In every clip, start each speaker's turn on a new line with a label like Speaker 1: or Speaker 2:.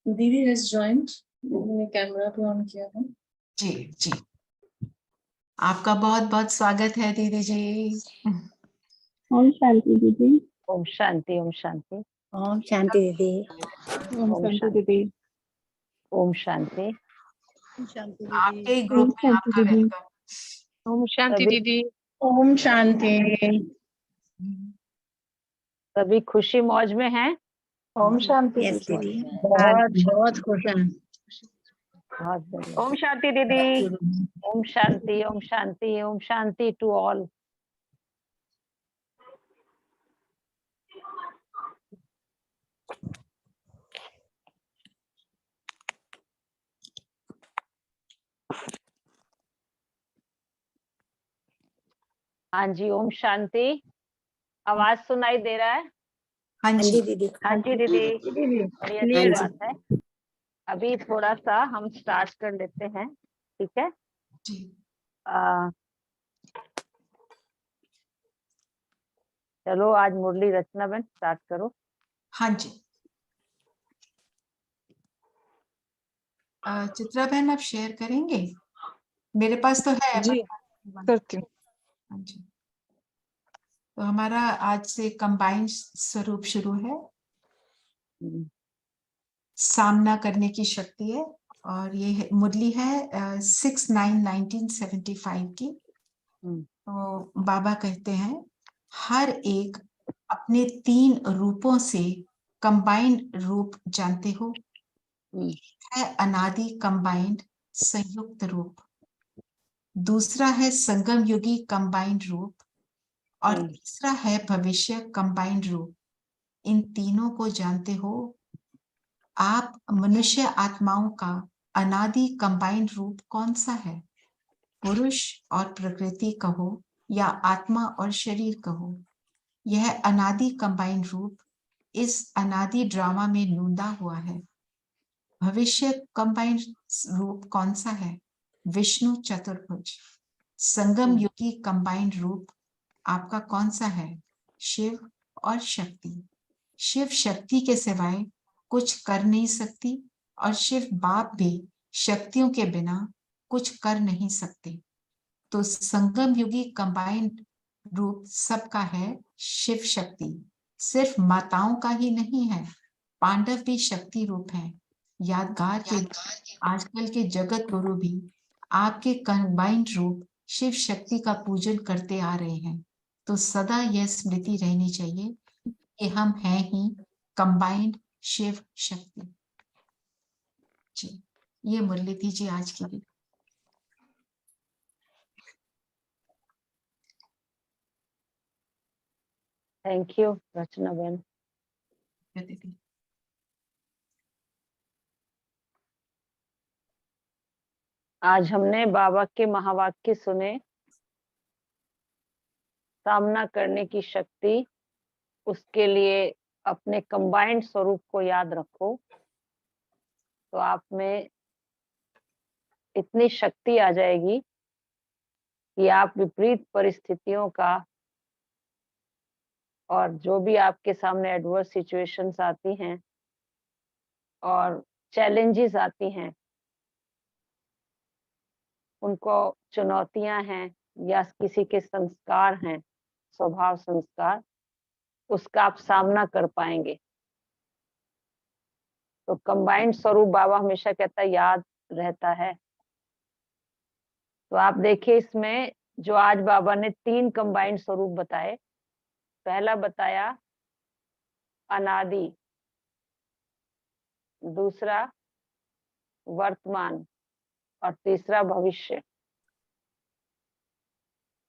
Speaker 1: दीदी has joined, मैंने camera भी ऑन किया है।
Speaker 2: जी जी, आपका बहुत बहुत स्वागत है दीदी जी।
Speaker 3: ओम शांति दीदी।
Speaker 4: ओम शांति, ओम शांति,
Speaker 3: ओम शांति दीदी।
Speaker 4: ओम शांति
Speaker 3: दीदी।
Speaker 4: ओम शांति।
Speaker 3: ओम शांति
Speaker 2: आपके ग्रुप में आपका वेलकम।
Speaker 4: ओम शांति दीदी।
Speaker 1: ओम शांति।
Speaker 4: सभी खुशी मौज में हैं।
Speaker 1: ओम शांति
Speaker 3: यस दीदी।
Speaker 1: बहुत बहुत खुश हैं।
Speaker 4: बहुत बढ़िया। ओम शांति दीदी। Om Shanti, Om Shanti, Om Shanti to all. हाँ जी, ओम शांति। आवाज सुनाई दे रहा है?
Speaker 2: हाँ जी
Speaker 3: दीदी।
Speaker 4: हाँ जी दीदी, बढ़िया अच्छी बात है। अभी थोड़ा सा हम स्टार्ट कर लेते हैं, ठीक है?
Speaker 2: जी।
Speaker 4: चलो आज मुरली रचना बहन स्टार्ट करो।
Speaker 2: हाँ जी, चित्रा बहन आप शेयर करेंगे? मेरे पास तो है
Speaker 5: जी, करती हूँ।
Speaker 2: हाँ जी, तो हमारा आज से कंबाइंड स्वरूप शुरू है। सामना करने की शक्ति है और ये मुरली है 6/9/1975 की। तो बाबा कहते हैं हर एक अपने 3 रूपों से कंबाइंड रूप जानते हो, है अनादि कंबाइंड संयुक्त रूप। दूसरा है संगम युगी कंबाइंड रूप और तीसरा है भविष्य कंबाइंड रूप। इन तीनों को जानते हो। आप मनुष्य आत्माओं का अनादि कंबाइंड रूप कौन सा है? पुरुष और प्रकृति कहो या आत्मा और शरीर कहो, यह अनादि कंबाइंड रूप इस अनादि ड्रामा में नूंदा हुआ है। भविष्य कंबाइंड रूप कौन सा है? विष्णु चतुर्भुज। संगम युगी कंबाइंड रूप आपका कौन सा है? शिव और शक्ति। शिव शक्ति के सिवाय कुछ कर नहीं सकती और शिव बाप भी शक्तियों के बिना कुछ कर नहीं सकते। तो संगम युगी कंबाइंड रूप सबका है शिव शक्ति। सिर्फ माताओं का ही नहीं है, पांडव भी शक्ति रूप है। यादगार के आजकल के जगत गुरु भी आपके कंबाइंड रूप शिव शक्ति का पूजन करते आ रहे हैं। तो सदा यह स्मृति रहनी चाहिए कि हम हैं ही कंबाइंड शिव शक्ति। जी, ये मुरली थी जी आज की भी।
Speaker 4: थैंक यू रचना बहन।
Speaker 2: दीदी
Speaker 4: आज हमने बाबा के महावाक्य सुने। सामना करने की शक्ति, उसके लिए अपने कंबाइंड स्वरूप को याद रखो, तो आप में इतनी शक्ति आ जाएगी कि आप विपरीत परिस्थितियों का और जो भी आपके सामने एडवर्स सिचुएशंस आती हैं और चैलेंजेस आती हैं, उनको चुनौतियां हैं या किसी के संस्कार हैं, स्वभाव संस्कार, उसका आप सामना कर पाएंगे। तो कंबाइंड स्वरूप बाबा हमेशा कहता है याद रहता है। तो आप देखिए इसमें जो आज बाबा ने 3 कंबाइंड स्वरूप बताए। पहला बताया अनादि, दूसरा वर्तमान और तीसरा भविष्य।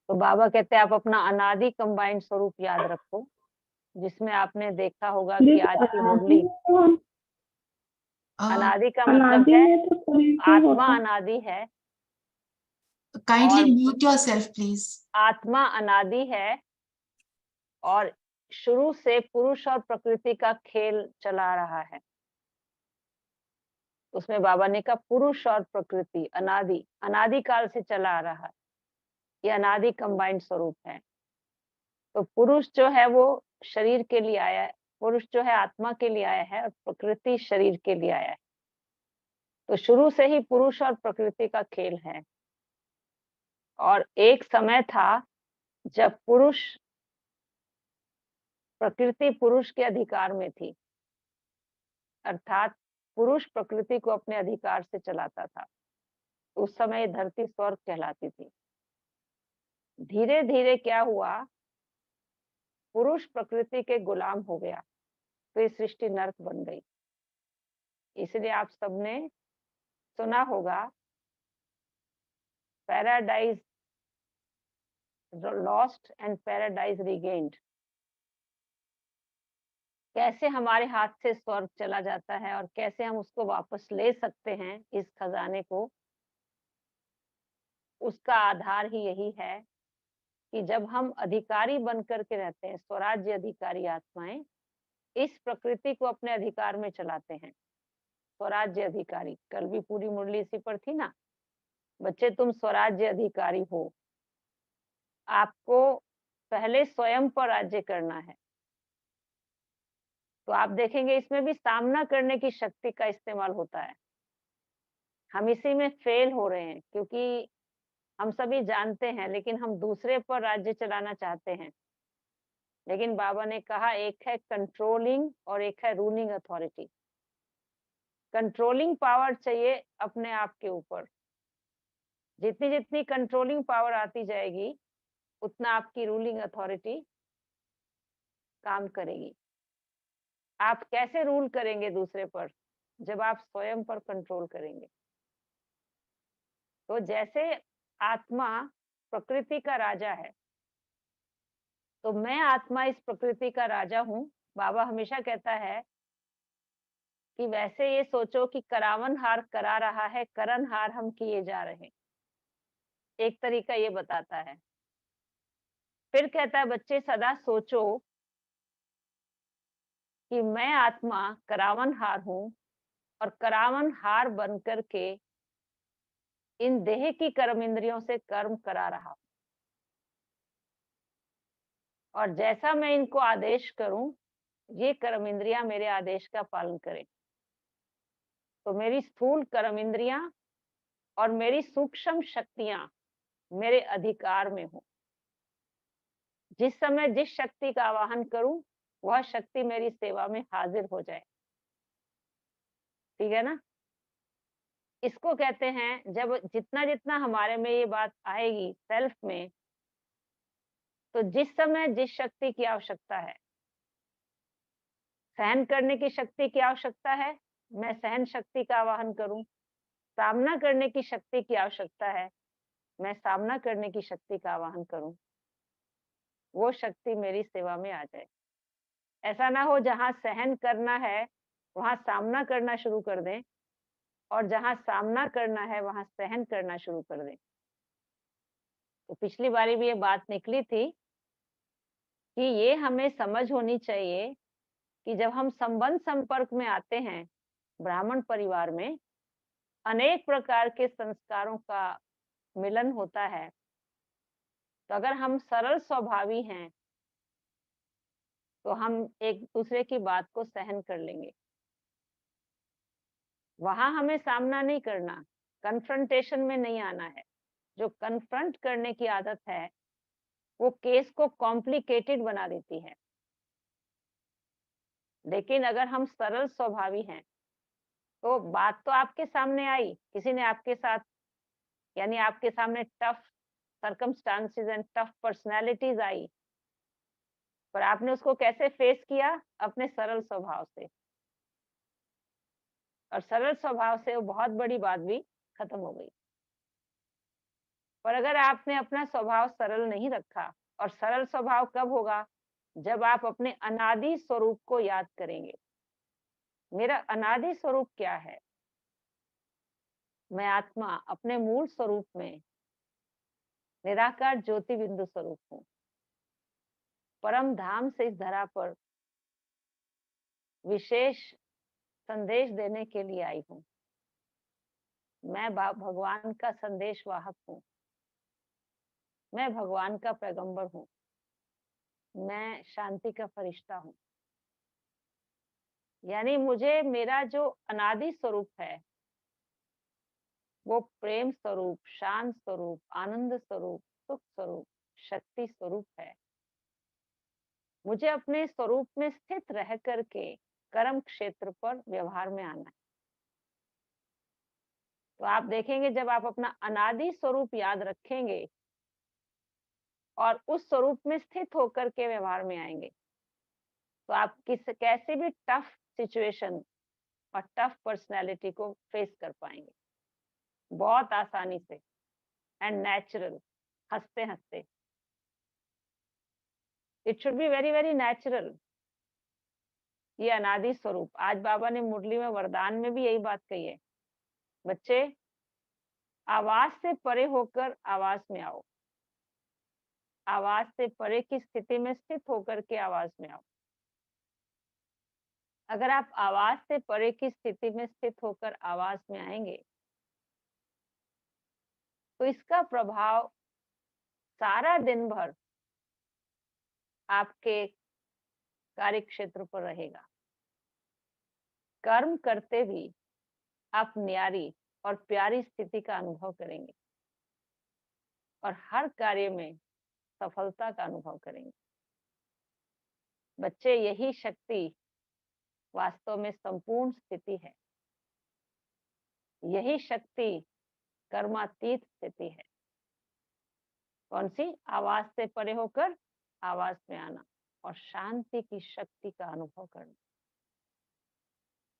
Speaker 4: तो बाबा कहते हैं आप अपना अनादि कंबाइंड स्वरूप याद रखो, जिसमें आपने देखा होगा कि आज की मुरली अनादि का मतलब है आत्मा अनादि है।
Speaker 2: Kindly mute yourself please.
Speaker 4: आत्मा अनादि है और शुरू से पुरुष और प्रकृति का खेल चला रहा है। उसमें बाबा ने कहा पुरुष और प्रकृति अनादि, अनादि काल से चला आ रहा है। ये अनादि कंबाइंड स्वरूप है। तो पुरुष जो है वो शरीर के लिए आया है, पुरुष जो है आत्मा के लिए आया है और प्रकृति शरीर के लिए आया है। तो शुरू से ही पुरुष और प्रकृति का खेल है। और एक समय था जब प्रकृति पुरुष के अधिकार में थी, अर्थात पुरुष प्रकृति को अपने अधिकार से चलाता था। उस समय ये धरती स्वर्ग कहलाती थी। धीरे धीरे क्या हुआ, पुरुष प्रकृति के गुलाम हो गया, तो ये सृष्टि नर्क बन गई। इसलिए आप सबने सुना होगा paradise lost and paradise regained. कैसे हमारे हाथ से स्वर्ग चला जाता है और कैसे हम उसको वापस ले सकते हैं, इस खजाने को। उसका आधार ही यही है कि जब हम अधिकारी बनकर के रहते हैं, स्वराज्य अधिकारी आत्माएं इस प्रकृति को अपने अधिकार में चलाते हैं। स्वराज्य अधिकारी, कल भी पूरी मुरली इसी पर थी ना। बच्चे, तुम स्वराज्य अधिकारी हो। आपको पहले स्वयं पर राज्य करना है। तो आप देखेंगे इसमें भी सामना करने की शक्ति का इस्तेमाल होता है। हम इसी में फेल हो रहे हैं, क्योंकि हम सभी जानते हैं, लेकिन हम दूसरे पर राज्य चलाना चाहते हैं। लेकिन बाबा ने कहा एक है कंट्रोलिंग और एक है रूलिंग अथॉरिटी। कंट्रोलिंग पावर चाहिए अपने आप के ऊपर। जितनी जितनी कंट्रोलिंग पावर आती जाएगी उतना आपकी रूलिंग अथॉरिटी काम करेगी। आप कैसे रूल करेंगे दूसरे पर? जब आप स्वयं पर कंट्रोल करेंगे। तो जैसे आत्मा प्रकृति का राजा है, तो मैं आत्मा इस प्रकृति का राजा हूं। बाबा हमेशा कहता है कि वैसे ये सोचो कि करावन हार करा रहा है, करन हार हम किए जा रहे हैं। एक तरीका ये बताता है। फिर कहता है बच्चे सदा सोचो कि मैं आत्मा करावन हार हूं और करावन हार बन करके इन देह की कर्म इंद्रियों से कर्म करा रहा हूं, और जैसा मैं इनको आदेश करूं ये कर्म इंद्रियां मेरे आदेश का पालन करें। तो मेरी स्थूल कर्म इंद्रियां और मेरी सूक्ष्म शक्तियां मेरे अधिकार में हो। जिस समय जिस शक्ति का आवाहन करूं वह शक्ति मेरी सेवा में हाजिर हो जाए। ठीक है ना? इसको कहते हैं, जब जितना जितना हमारे में ये बात आएगी सेल्फ में, तो जिस समय जिस शक्ति की आवश्यकता है, सहन करने की शक्ति की आवश्यकता है, मैं सहन शक्ति का आवाहन करूं। सामना करने की शक्ति की आवश्यकता है, मैं सामना करने की शक्ति का आवाहन करूं। वो शक्ति मेरी सेवा में आ जाए। ऐसा ना हो जहां सहन करना है वहां सामना करना शुरू कर दें, और जहां सामना करना है वहां सहन करना शुरू कर दें। तो पिछली बारी भी ये बात निकली थी कि ये हमें समझ होनी चाहिए कि जब हम संबंध संपर्क में आते हैं ब्राह्मण परिवार में, अनेक प्रकार के संस्कारों का मिलन होता है। तो अगर हम सरल स्वभावी हैं तो हम एक दूसरे की बात को सहन कर लेंगे। वहां हमें सामना नहीं करना, कन्फ्रंटेशन में नहीं आना है। जो कन्फ्रंट करने की आदत है वो केस को कॉम्प्लिकेटेड बना देती है। लेकिन अगर हम सरल स्वभावी हैं तो बात तो आपके सामने आई, किसी ने आपके साथ, यानी आपके सामने tough circumstances and tough personalities आई, पर आपने उसको कैसे फेस किया? अपने सरल स्वभाव से। और सरल स्वभाव से वो बहुत बड़ी बात भी खत्म हो गई। पर अगर आपने अपना स्वभाव सरल नहीं रखा, और सरल स्वभाव कब होगा? जब आप अपने अनादि स्वरूप को याद करेंगे। मेरा अनादि स्वरूप क्या है? मैं आत्मा अपने मूल स्वरूप में निराकार ज्योति बिंदु स्वरूप हूँ। परम धाम से इस धरा पर विशेष संदेश देने के लिए आई हूँ। मैं भगवान का संदेश वाहक हूँ। मैं भगवान का पैगंबर हूँ। मैं शांति का फरिश्ता हूँ। यानी मुझे मेरा जो अनादि स्वरूप है वो प्रेम स्वरूप, शांत स्वरूप, आनंद स्वरूप, सुख स्वरूप, शक्ति स्वरूप है। मुझे अपने स्वरूप में स्थित रह करके कर्म क्षेत्र पर व्यवहार में आना है। तो आप देखेंगे जब आप अपना अनादि स्वरूप याद रखेंगे और उस स्वरूप में स्थित होकर के व्यवहार में आएंगे, तो आप कैसे भी टफ सिचुएशन और टफ पर्सनैलिटी को फेस कर पाएंगे बहुत आसानी से एंड नेचुरल, हंसते हंसते। It should be very very natural. ये अनादि स्वरूप, आज बाबा ने मुरली में वरदान में भी यही बात कही है, बच्चे आवाज से परे होकर आवाज में आओ, आवाज से परे की स्थिति में स्थित होकर के आवाज में आओ। अगर आप आवाज से परे की स्थिति में स्थित होकर आवाज में आएंगे तो इसका प्रभाव सारा दिन भर आपके कार्य क्षेत्र पर रहेगा। कर्म करते भी आप न्यारी और प्यारी स्थिति का अनुभव करेंगे और हर कार्य में सफलता का अनुभव करेंगे। बच्चे, यही शक्ति वास्तव में संपूर्ण स्थिति है। यही शक्ति कर्मातीत स्थिति है। कौन सी? आवाज से परे होकर आवाज में आना और शांति की शक्ति का अनुभव करना।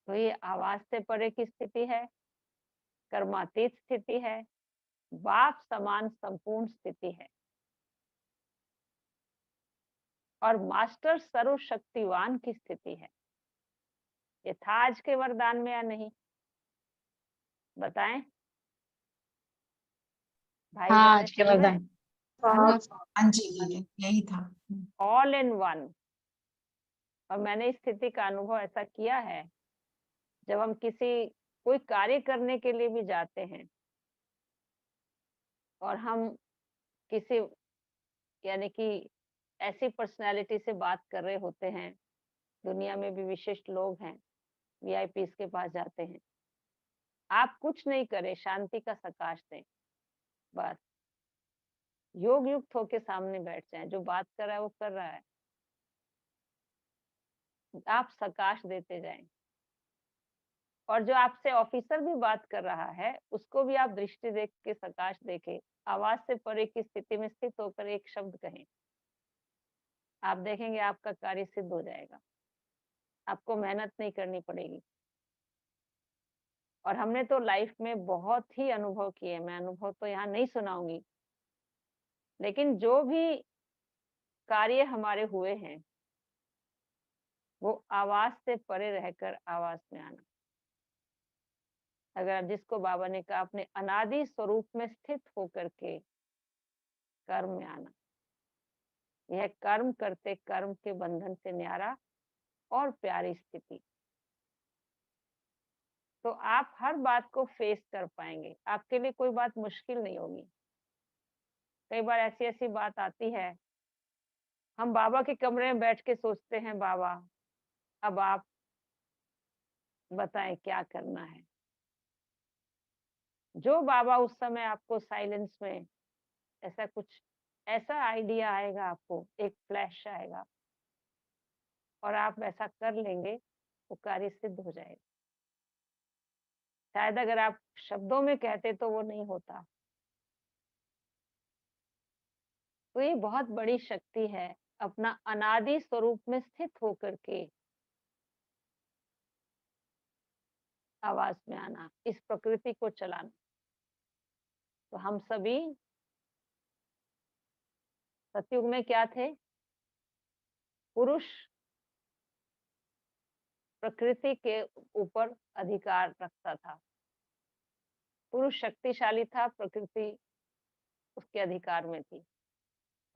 Speaker 4: तो ये आवाज से परे की स्थिति है, कर्मातीत स्थिति है, बाप समान संपूर्ण स्थिति है और मास्टर सर्वशक्तिवान की स्थिति है। ये था आज के वरदान में या नहीं? बताएं भाई
Speaker 1: हाँ,
Speaker 4: बहन,
Speaker 1: आज के वरदान।
Speaker 2: हाँ जी, यही था।
Speaker 4: All in one. और मैंने इस स्थिति का अनुभव ऐसा किया है, जब हम कोई कार्य करने के लिए भी जाते हैं और हम किसी यानी कि ऐसी पर्सनालिटी से बात कर रहे होते हैं, दुनिया में भी विशिष्ट लोग हैं, वीआईपीस के पास जाते हैं, आप कुछ नहीं करें, शांति का सकाश दें, बस योग युक्त होके सामने बैठ जाएं। जो बात कर रहा है वो कर रहा है, आप सकाश देते जाएं। और जो आपसे ऑफिसर भी बात कर रहा है उसको भी आप दृष्टि देख के, सकाश देके, आवाज से परे की स्थिति में स्थित होकर एक शब्द कहें। आप देखेंगे आपका कार्य सिद्ध हो जाएगा, आपको मेहनत नहीं करनी पड़ेगी। और हमने तो लाइफ में बहुत ही अनुभव किए, मैं अनुभव तो यहाँ नहीं सुनाऊंगी, लेकिन जो भी कार्य हमारे हुए हैं वो आवाज से परे रहकर आवाज में आना। अगर जिसको बाबा ने कहा अपने अनादि स्वरूप में स्थित होकर के कर्म में आना, यह कर्म करते कर्म के बंधन से न्यारा और प्यारी स्थिति। तो आप हर बात को फेस कर पाएंगे, आपके लिए कोई बात मुश्किल नहीं होगी। कई बार ऐसी ऐसी बात आती है, हम बाबा के कमरे में बैठ के सोचते हैं, बाबा अब आप बताएं क्या करना है। जो बाबा उस समय आपको साइलेंस में ऐसा आइडिया आएगा, आपको एक फ्लैश आएगा और आप वैसा कर लेंगे, वो कार्य सिद्ध हो जाएगा। शायद अगर आप शब्दों में कहते तो वो नहीं होता। तो ये बहुत बड़ी शक्ति है, अपना अनादि स्वरूप में स्थित होकर के आवाज में आना, इस प्रकृति को चलाना। तो हम सभी सतयुग में क्या थे? पुरुष प्रकृति के ऊपर अधिकार रखता था, पुरुष शक्तिशाली था, प्रकृति उसके अधिकार में थी।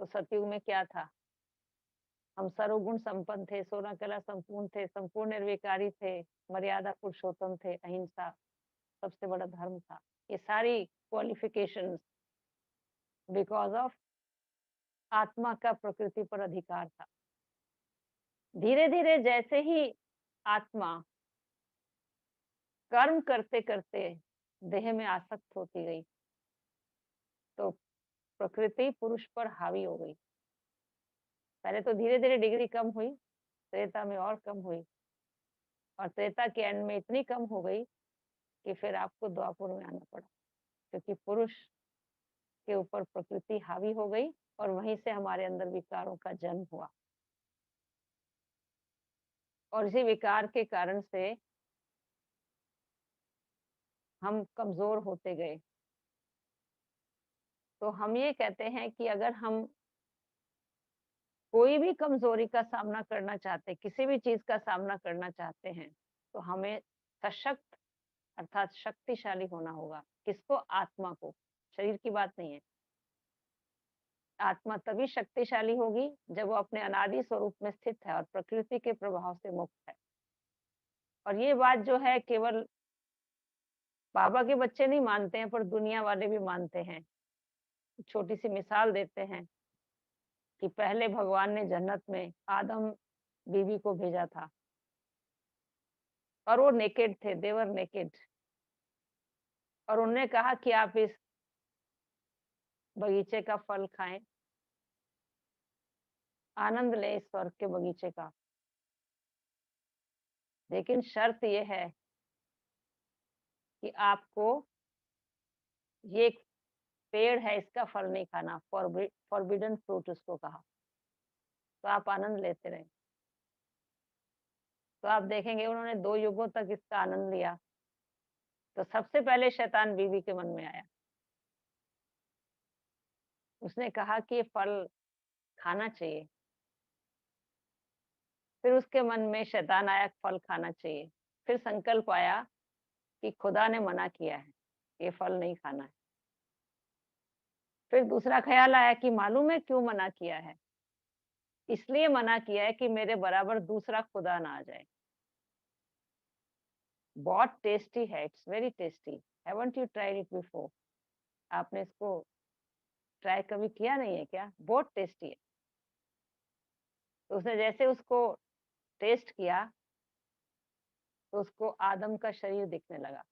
Speaker 4: तो सतयुग में क्या था? हम सर्वगुण संपन्न थे, 16 कला संपूर्ण थे, संपूर्ण निर्विकारी थे, मर्यादा पुरुषोत्तम थे, अहिंसा सबसे बड़ा धर्म था। ये सारी क्वालिफिकेशंस बिकॉज ऑफ आत्मा का प्रकृति पर अधिकार था। धीरे धीरे जैसे ही आत्मा कर्म करते करते देह में आसक्त होती गई तो प्रकृति पुरुष पर हावी हो गई। पहले तो धीरे धीरे डिग्री कम हुई, त्रेता में और कम हुई, और त्रेता के एंड में इतनी कम हो गई कि फिर आपको द्वापर में आना पड़ा, क्योंकि पुरुष के ऊपर प्रकृति हावी हो गई और वहीं से हमारे अंदर विकारों का जन्म हुआ। और इसी विकार के कारण से हम कमजोर होते गए। तो हम ये कहते हैं कि अगर हम कोई भी कमजोरी का सामना करना चाहते, किसी भी चीज का सामना करना चाहते हैं, तो हमें सशक्त अर्थात शक्तिशाली होना होगा। किसको? आत्मा को। शरीर की बात नहीं है। आत्मा तभी शक्तिशाली होगी जब वो अपने अनादि स्वरूप में स्थित है और प्रकृति के प्रभाव से मुक्त है। और ये बात जो है केवल बाबा के बच्चे नहीं मानते हैं, पर दुनिया वाले भी मानते हैं। छोटी सी मिसाल देते हैं कि पहले भगवान ने जन्नत में आदम बीवी को भेजा था और वो नेकेड थे, देवर नेकेड, और उन्होंने कहा कि आप इस बगीचे का फल खाएं, आनंद लें इस स्वर्ग के बगीचे का, लेकिन शर्त यह है कि आपको ये एक पेड़ है, इसका फल नहीं खाना, फॉरबिडन फ्रूट उसको कहा। तो आप आनंद लेते रहे। तो आप देखेंगे उन्होंने 2 युगों तक इसका आनंद लिया। तो सबसे पहले शैतान बीवी के मन में आया, उसने कहा कि ये फल खाना चाहिए। फिर उसके मन में शैतान आया, फल खाना चाहिए। फिर संकल्प आया कि खुदा ने मना किया है, ये फल नहीं खाना है। फिर दूसरा ख्याल आया कि मालूम है क्यों मना किया है? इसलिए मना किया है कि मेरे बराबर दूसरा खुदा ना आ जाए। बहुत टेस्टी है, it's very tasty. Haven't you tried it before? आपने इसको ट्राई कभी किया नहीं है क्या? बहुत टेस्टी है। तो उसने जैसे उसको टेस्ट किया तो उसको आदम का शरीर दिखने लगा।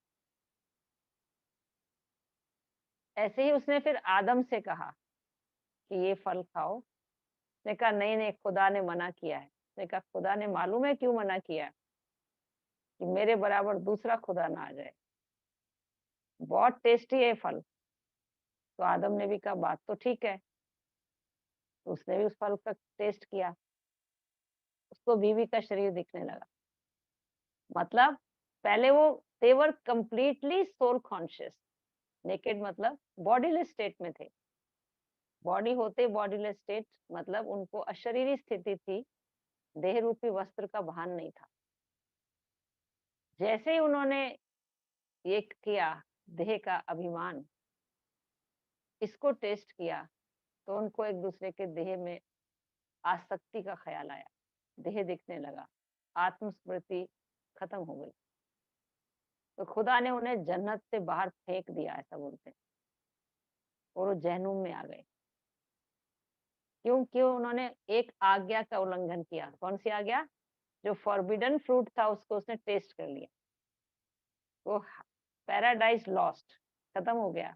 Speaker 4: ऐसे ही उसने फिर आदम से कहा कि ये फल खाओ। उसने कहा नहीं नहीं, खुदा ने मना किया है। उसने कहा खुदा ने मालूम है क्यों मना किया? कि मेरे बराबर दूसरा खुदा ना आ जाए। बहुत टेस्टी है फल। तो आदम ने भी कहा बात तो ठीक है। तो उसने भी उस फल का टेस्ट किया, उसको बीवी का शरीर दिखने लगा। मतलब पहले वो देवर कंप्लीटली सोल कॉन्शियस, नेकेड मतलब बॉडीलेस स्टेट में थे। बॉडी होते बॉडीलेस स्टेट मतलब उनको अशरीरी स्थिति थी, देह रूपी वस्त्र का भान नहीं था। जैसे ही उन्होंने ये किया, देह का अभिमान, इसको टेस्ट किया, तो उनको एक दूसरे के देह में आसक्ति का ख्याल आया, देह दिखने लगा, आत्मस्मृति खत्म हो गई। तो खुदा ने उन्हें जन्नत से बाहर फेंक दिया, ऐसा बोलते हैं, और वो जहन्नुम में आ गए। क्योंकि उन्होंने एक आज्ञा का उल्लंघन किया। कौन सी आज्ञा? जो फॉरबिडन फ्रूट था उसको उसने टेस्ट कर लिया। वो पैराडाइज लॉस्ट, खत्म हो गया।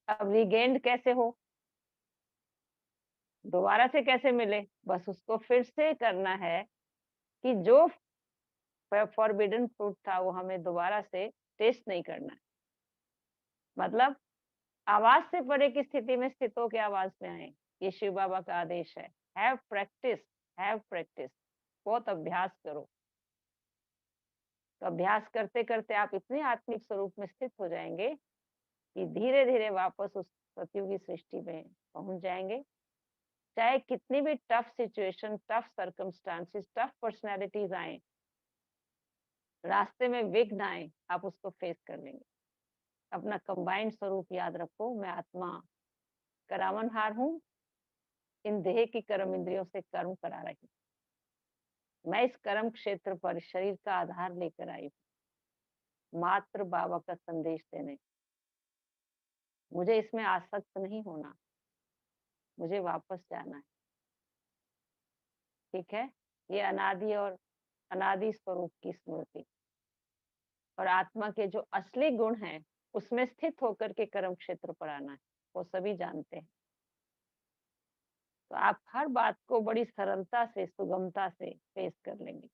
Speaker 4: अब रिगेन्ड कैसे हो, दोबारा से कैसे मिले? बस उसको फिर से करना है कि जो फॉरबिडन फ्रूट था वो हमें दोबारा से टेस्ट नहीं करना है। मतलब आवाज से परे की स्थिति में स्थित होकर आवाज में आए, ये शिव बाबा का आदेश है। Have practice, have practice. बहुत अभ्यास करो। तो अभ्यास करते करते आप इतने आत्मिक स्वरूप में स्थित हो जाएंगे कि धीरे धीरे वापस उस सतयुगी सृष्टि में पहुंच जाएंगे। चाहे कितनी भी tough situation, tough circumstances, tough personalities आए, रास्ते में विघ्न आए, आप उसको फेस कर लेंगे। अपना कंबाइंड स्वरूप याद रखो, मैं आत्मा करावनहार हूँ, इन देह की कर्म इंद्रियों से कर्म करा रही हूँ। मैं इस कर्म क्षेत्र पर शरीर का आधार लेकर आई हूँ, मात्र बाबा का संदेश देने। मुझे इसमें आसक्त नहीं होना, मुझे वापस जाना है। ठीक है? ये अनादि और अनादि स्वरूप की स्मृति। और आत्मा के जो असली गुण हैं उसमें स्थित होकर के कर्म क्षेत्र पर आना है, वो सभी जानते हैं। तो आप हर बात को बड़ी सरलता से, सुगमता से फेस कर लेंगे।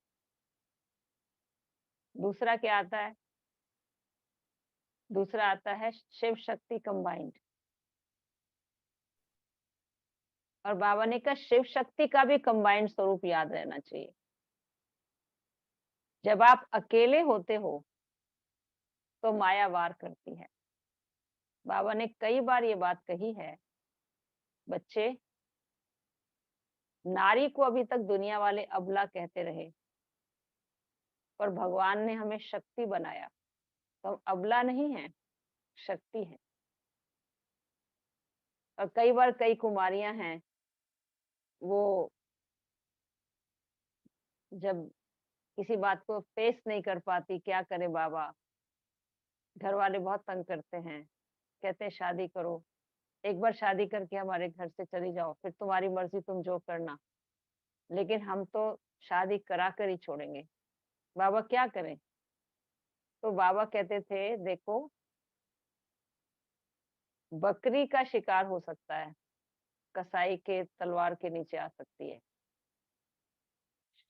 Speaker 4: दूसरा क्या आता है? दूसरा आता है शिव शक्ति कंबाइंड। और बाबा ने कहा शिव शक्ति का भी कंबाइंड स्वरूप याद रहना चाहिए। जब आप अकेले होते हो तो माया वार करती है। बाबा ने कई बार ये बात कही है, बच्चे, नारी को अभी तक दुनिया वाले अबला कहते रहे, पर भगवान ने हमें शक्ति बनाया, तो हम अबला नहीं है, शक्ति है। और कई बार कई कुमारियां हैं, वो जब किसी बात को फेस नहीं कर पाती, क्या करे बाबा, घर वाले बहुत तंग करते हैं, कहते हैं शादी करो, एक बार शादी करके हमारे घर से चली जाओ, फिर तुम्हारी मर्जी, तुम जो करना, लेकिन हम तो शादी करा कर ही छोड़ेंगे, बाबा क्या करें? तो बाबा कहते थे देखो, बकरी का शिकार हो सकता है, कसाई के तलवार के नीचे आ सकती है।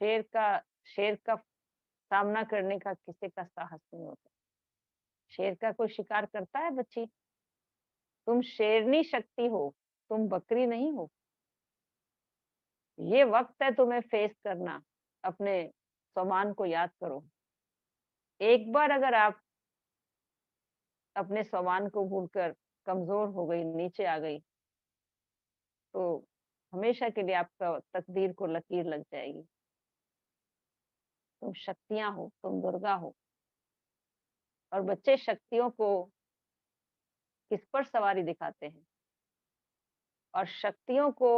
Speaker 4: शेर का सामना करने का किसी का साहस नहीं होता। शेर का कोई शिकार करता है बच्ची? तुम शेरनी शक्ति हो, तुम बकरी नहीं हो। ये वक्त है तुम्हें फेस करना, अपने स्वमान को याद करो। एक बार अगर आप अपने स्वमान को भूलकर कमजोर हो गई, नीचे आ गई, तो हमेशा के लिए आपका तकदीर को लकीर लग जाएगी। तुम शक्तियां हो, तुम दुर्गा हो। और बच्चे शक्तियों को किस पर सवारी दिखाते हैं? और शक्तियों को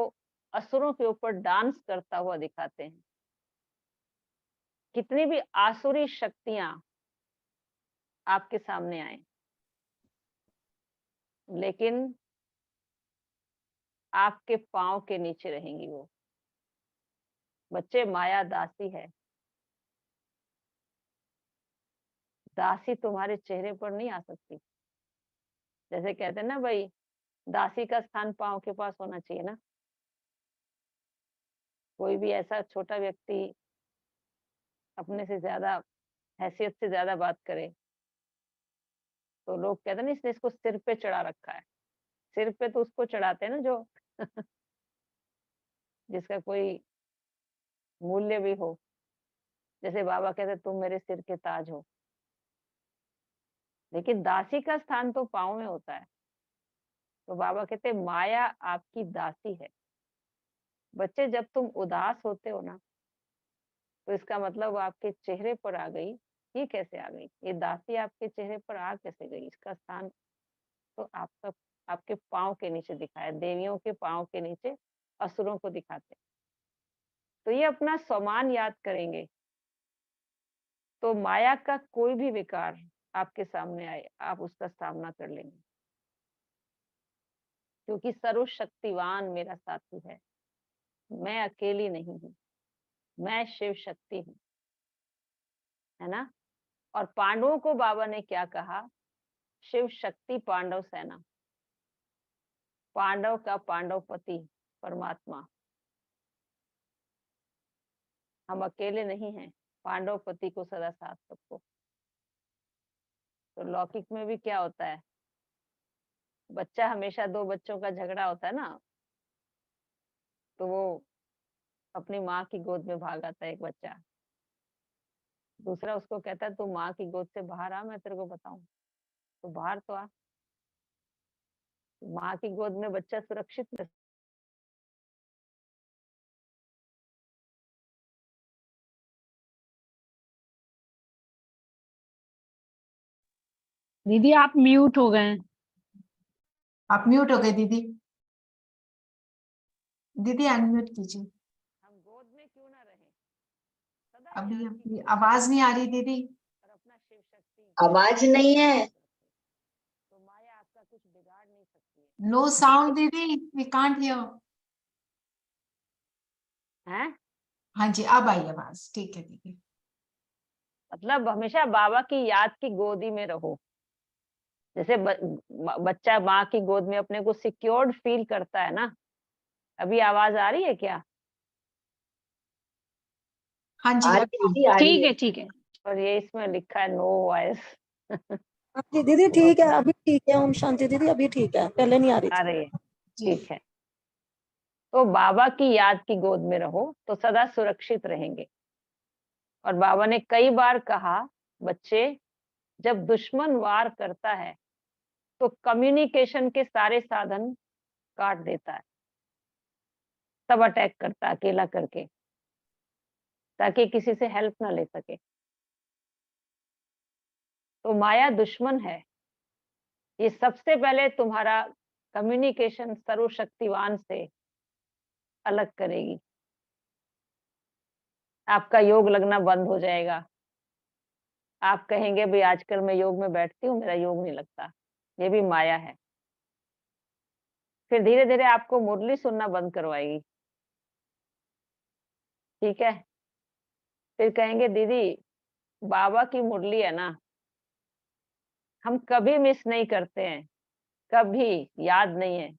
Speaker 4: असुरों के ऊपर डांस करता हुआ दिखाते हैं। कितनी भी आसुरी शक्तियां आपके सामने आए, लेकिन आपके पांव के नीचे रहेंगी वो। बच्चे, माया दासी है। दासी तुम्हारे चेहरे पर नहीं आ सकती। जैसे कहते हैं ना भाई, दासी का स्थान पांव के पास होना चाहिए ना। कोई भी ऐसा छोटा व्यक्ति अपने से ज्यादा, हैसियत से ज्यादा बात करे, तो लोग कहते हैं ना इसने इसको सिर पे चढ़ा रखा है। सिर पे तो उसको चढ़ाते हैं ना जो जिसका कोई मूल्य भी हो। जैसे बाबा कहते तुम मेरे सिर के ताज हो। लेकिन दासी का स्थान तो पाँव में होता है। तो बाबा कहते माया आपकी दासी है। बच्चे, जब तुम उदास होते हो ना, तो इसका मतलब वो आपके चेहरे पर आ गई। ये कैसे आ गई? ये दासी आपके चेहरे पर आ कैसे गई? इसका स्थान तो आपका, आपके पाँव के नीचे दिखाया। देवियों के पाँव के नीचे असुरों को दिखाते। तो ये अपना स्वमान याद करेंगे तो माया का कोई भी विकार आपके सामने आए, आप उसका सामना कर लेंगे, क्योंकि सर्वशक्तिवान मेरा साथी है। मैं अकेली नहीं हूं, मैं शिव शक्ति हूँ, है ना। और पांडवों को बाबा ने क्या कहा? शिव शक्ति पांडव सेना। पांडव का पांडवपति परमात्मा। हम अकेले नहीं हैं, पांडवपति को सदा साथ रखो। तो लौकिक में भी क्या होता है, बच्चा, हमेशा दो बच्चों का झगड़ा होता है ना, तो वो अपनी माँ की गोद में भाग आता है एक बच्चा। दूसरा उसको कहता है तू माँ की गोद से बाहर आ, मैं तेरे को बताऊं। तो बाहर तो आ। माँ की गोद में बच्चा सुरक्षित रह।
Speaker 3: दीदी आप म्यूट हो गए हैं।
Speaker 2: आप म्यूट हो गए दीदी। दीदी अनम्यूट कीजिए।
Speaker 4: हम गोद में क्यों ना रहे, सदा
Speaker 2: अभी
Speaker 4: ज्ञान की
Speaker 2: आपकी
Speaker 4: गोद
Speaker 2: आवाज नहीं आ रही दीदी।
Speaker 4: और अपना शिव शक्ति।
Speaker 5: आवाज नहीं है।
Speaker 4: तो माया आपका कुछ बिगाड़ नहीं सकती है।
Speaker 2: नो साउंड दीदी, वी कांट हियर।
Speaker 4: हैं?
Speaker 2: हाँ जी, अब आई आवाज, ठीक है दीदी।
Speaker 4: मतलब हमेशा बाबा की याद की गोदी में रहो। जैसे बच्चा माँ की गोद में अपने को सिक्योर्ड फील करता है ना। अभी आवाज आ रही है क्या?
Speaker 2: हाँ जी।
Speaker 5: आ रही है दीदी, आ रही
Speaker 3: ठीक
Speaker 5: है।
Speaker 3: है ठीक है।
Speaker 4: और ये इसमें लिखा है नो वॉइस।
Speaker 5: हाँ जी दीदी ठीक है, अभी ठीक है। ओम शांति दीदी, अभी ठीक है, पहले नहीं आ रही
Speaker 4: आ
Speaker 5: थी।
Speaker 4: रही है,
Speaker 2: जी।
Speaker 4: ठीक है। तो बाबा की याद की गोद में रहो तो सदा सुरक्षित रहेंगे। और बाबा ने कई बार कहा, बच्चे जब दुश्मन वार करता है तो कम्युनिकेशन के सारे साधन काट देता है, तब अटैक करता है अकेला करके, ताकि किसी से हेल्प ना ले सके। तो माया दुश्मन है, ये सबसे पहले तुम्हारा कम्युनिकेशन सर्वशक्तिवान से अलग करेगी। आपका योग लगना बंद हो जाएगा। आप कहेंगे भाई आजकल मैं योग में बैठती हूँ, मेरा योग नहीं लगता। ये भी माया है। फिर धीरे धीरे आपको मुरली सुनना बंद करवाएगी, ठीक है। फिर कहेंगे दीदी बाबा की मुरली है ना, हम कभी मिस नहीं करते हैं, कभी याद नहीं है।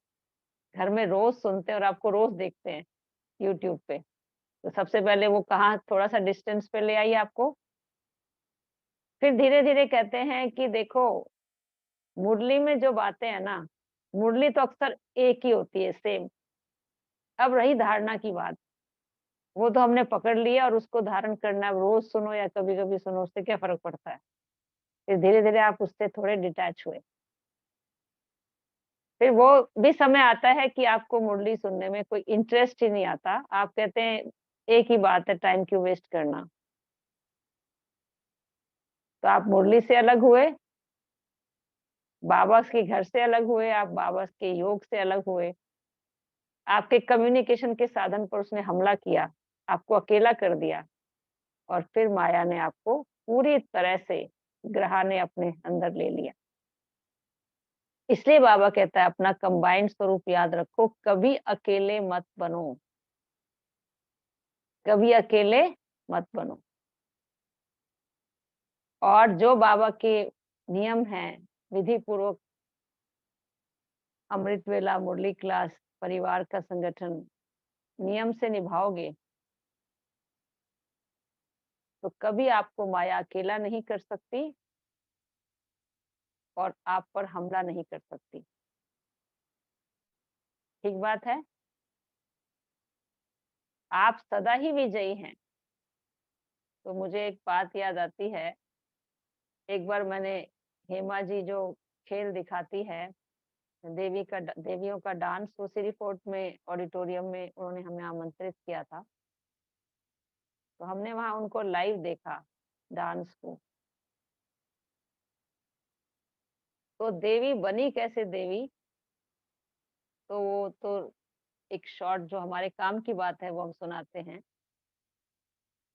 Speaker 4: घर में रोज सुनते हैं और आपको रोज देखते हैं यूट्यूब पे। तो सबसे पहले वो कहाँ थोड़ा सा डिस्टेंस पे ले आइए आपको। फिर धीरे धीरे कहते हैं कि देखो मुरली में जो बातें है ना, मुरली तो अक्सर एक ही होती है, सेम। अब रही धारणा की बात, वो तो हमने पकड़ लिया और उसको धारण करना है। रोज सुनो या कभी कभी सुनो, उससे क्या फर्क पड़ता है। फिर धीरे धीरे आप उससे थोड़े डिटैच हुए। फिर वो भी समय आता है कि आपको मुरली सुनने में कोई इंटरेस्ट ही नहीं आता। आप कहते हैं एक ही बात है, टाइम क्यों वेस्ट करना। तो आप मुरली से अलग हुए, बाबा के घर से अलग हुए, आप बाबा के योग से अलग हुए। आपके कम्युनिकेशन के साधन पर उसने हमला किया, आपको अकेला कर दिया। और फिर माया ने आपको पूरी तरह से ग्रहा ने अपने अंदर ले लिया। इसलिए बाबा कहता है अपना कंबाइंड स्वरूप याद रखो, कभी अकेले मत बनो, कभी अकेले मत बनो। और जो बाबा के नियम हैं, विधि पूर्वक अमृत वेला, मुरली क्लास, परिवार का संगठन नियम से निभाओगे तो कभी आपको माया अकेला नहीं कर सकती और आप पर हमला नहीं कर सकती। ठीक बात है। आप सदा ही विजयी हैं। तो मुझे एक बात याद आती है, एक बार मैंने हेमा जी जो खेल दिखाती है, देवियों का डांस, वो सिरी फोर्ट में ऑडिटोरियम में उन्होंने हमें आमंत्रित किया था। तो हमने वहां उनको लाइव देखा डांस को। तो देवी बनी कैसे देवी, तो वो तो एक शॉर्ट जो हमारे काम की बात है वो हम सुनाते हैं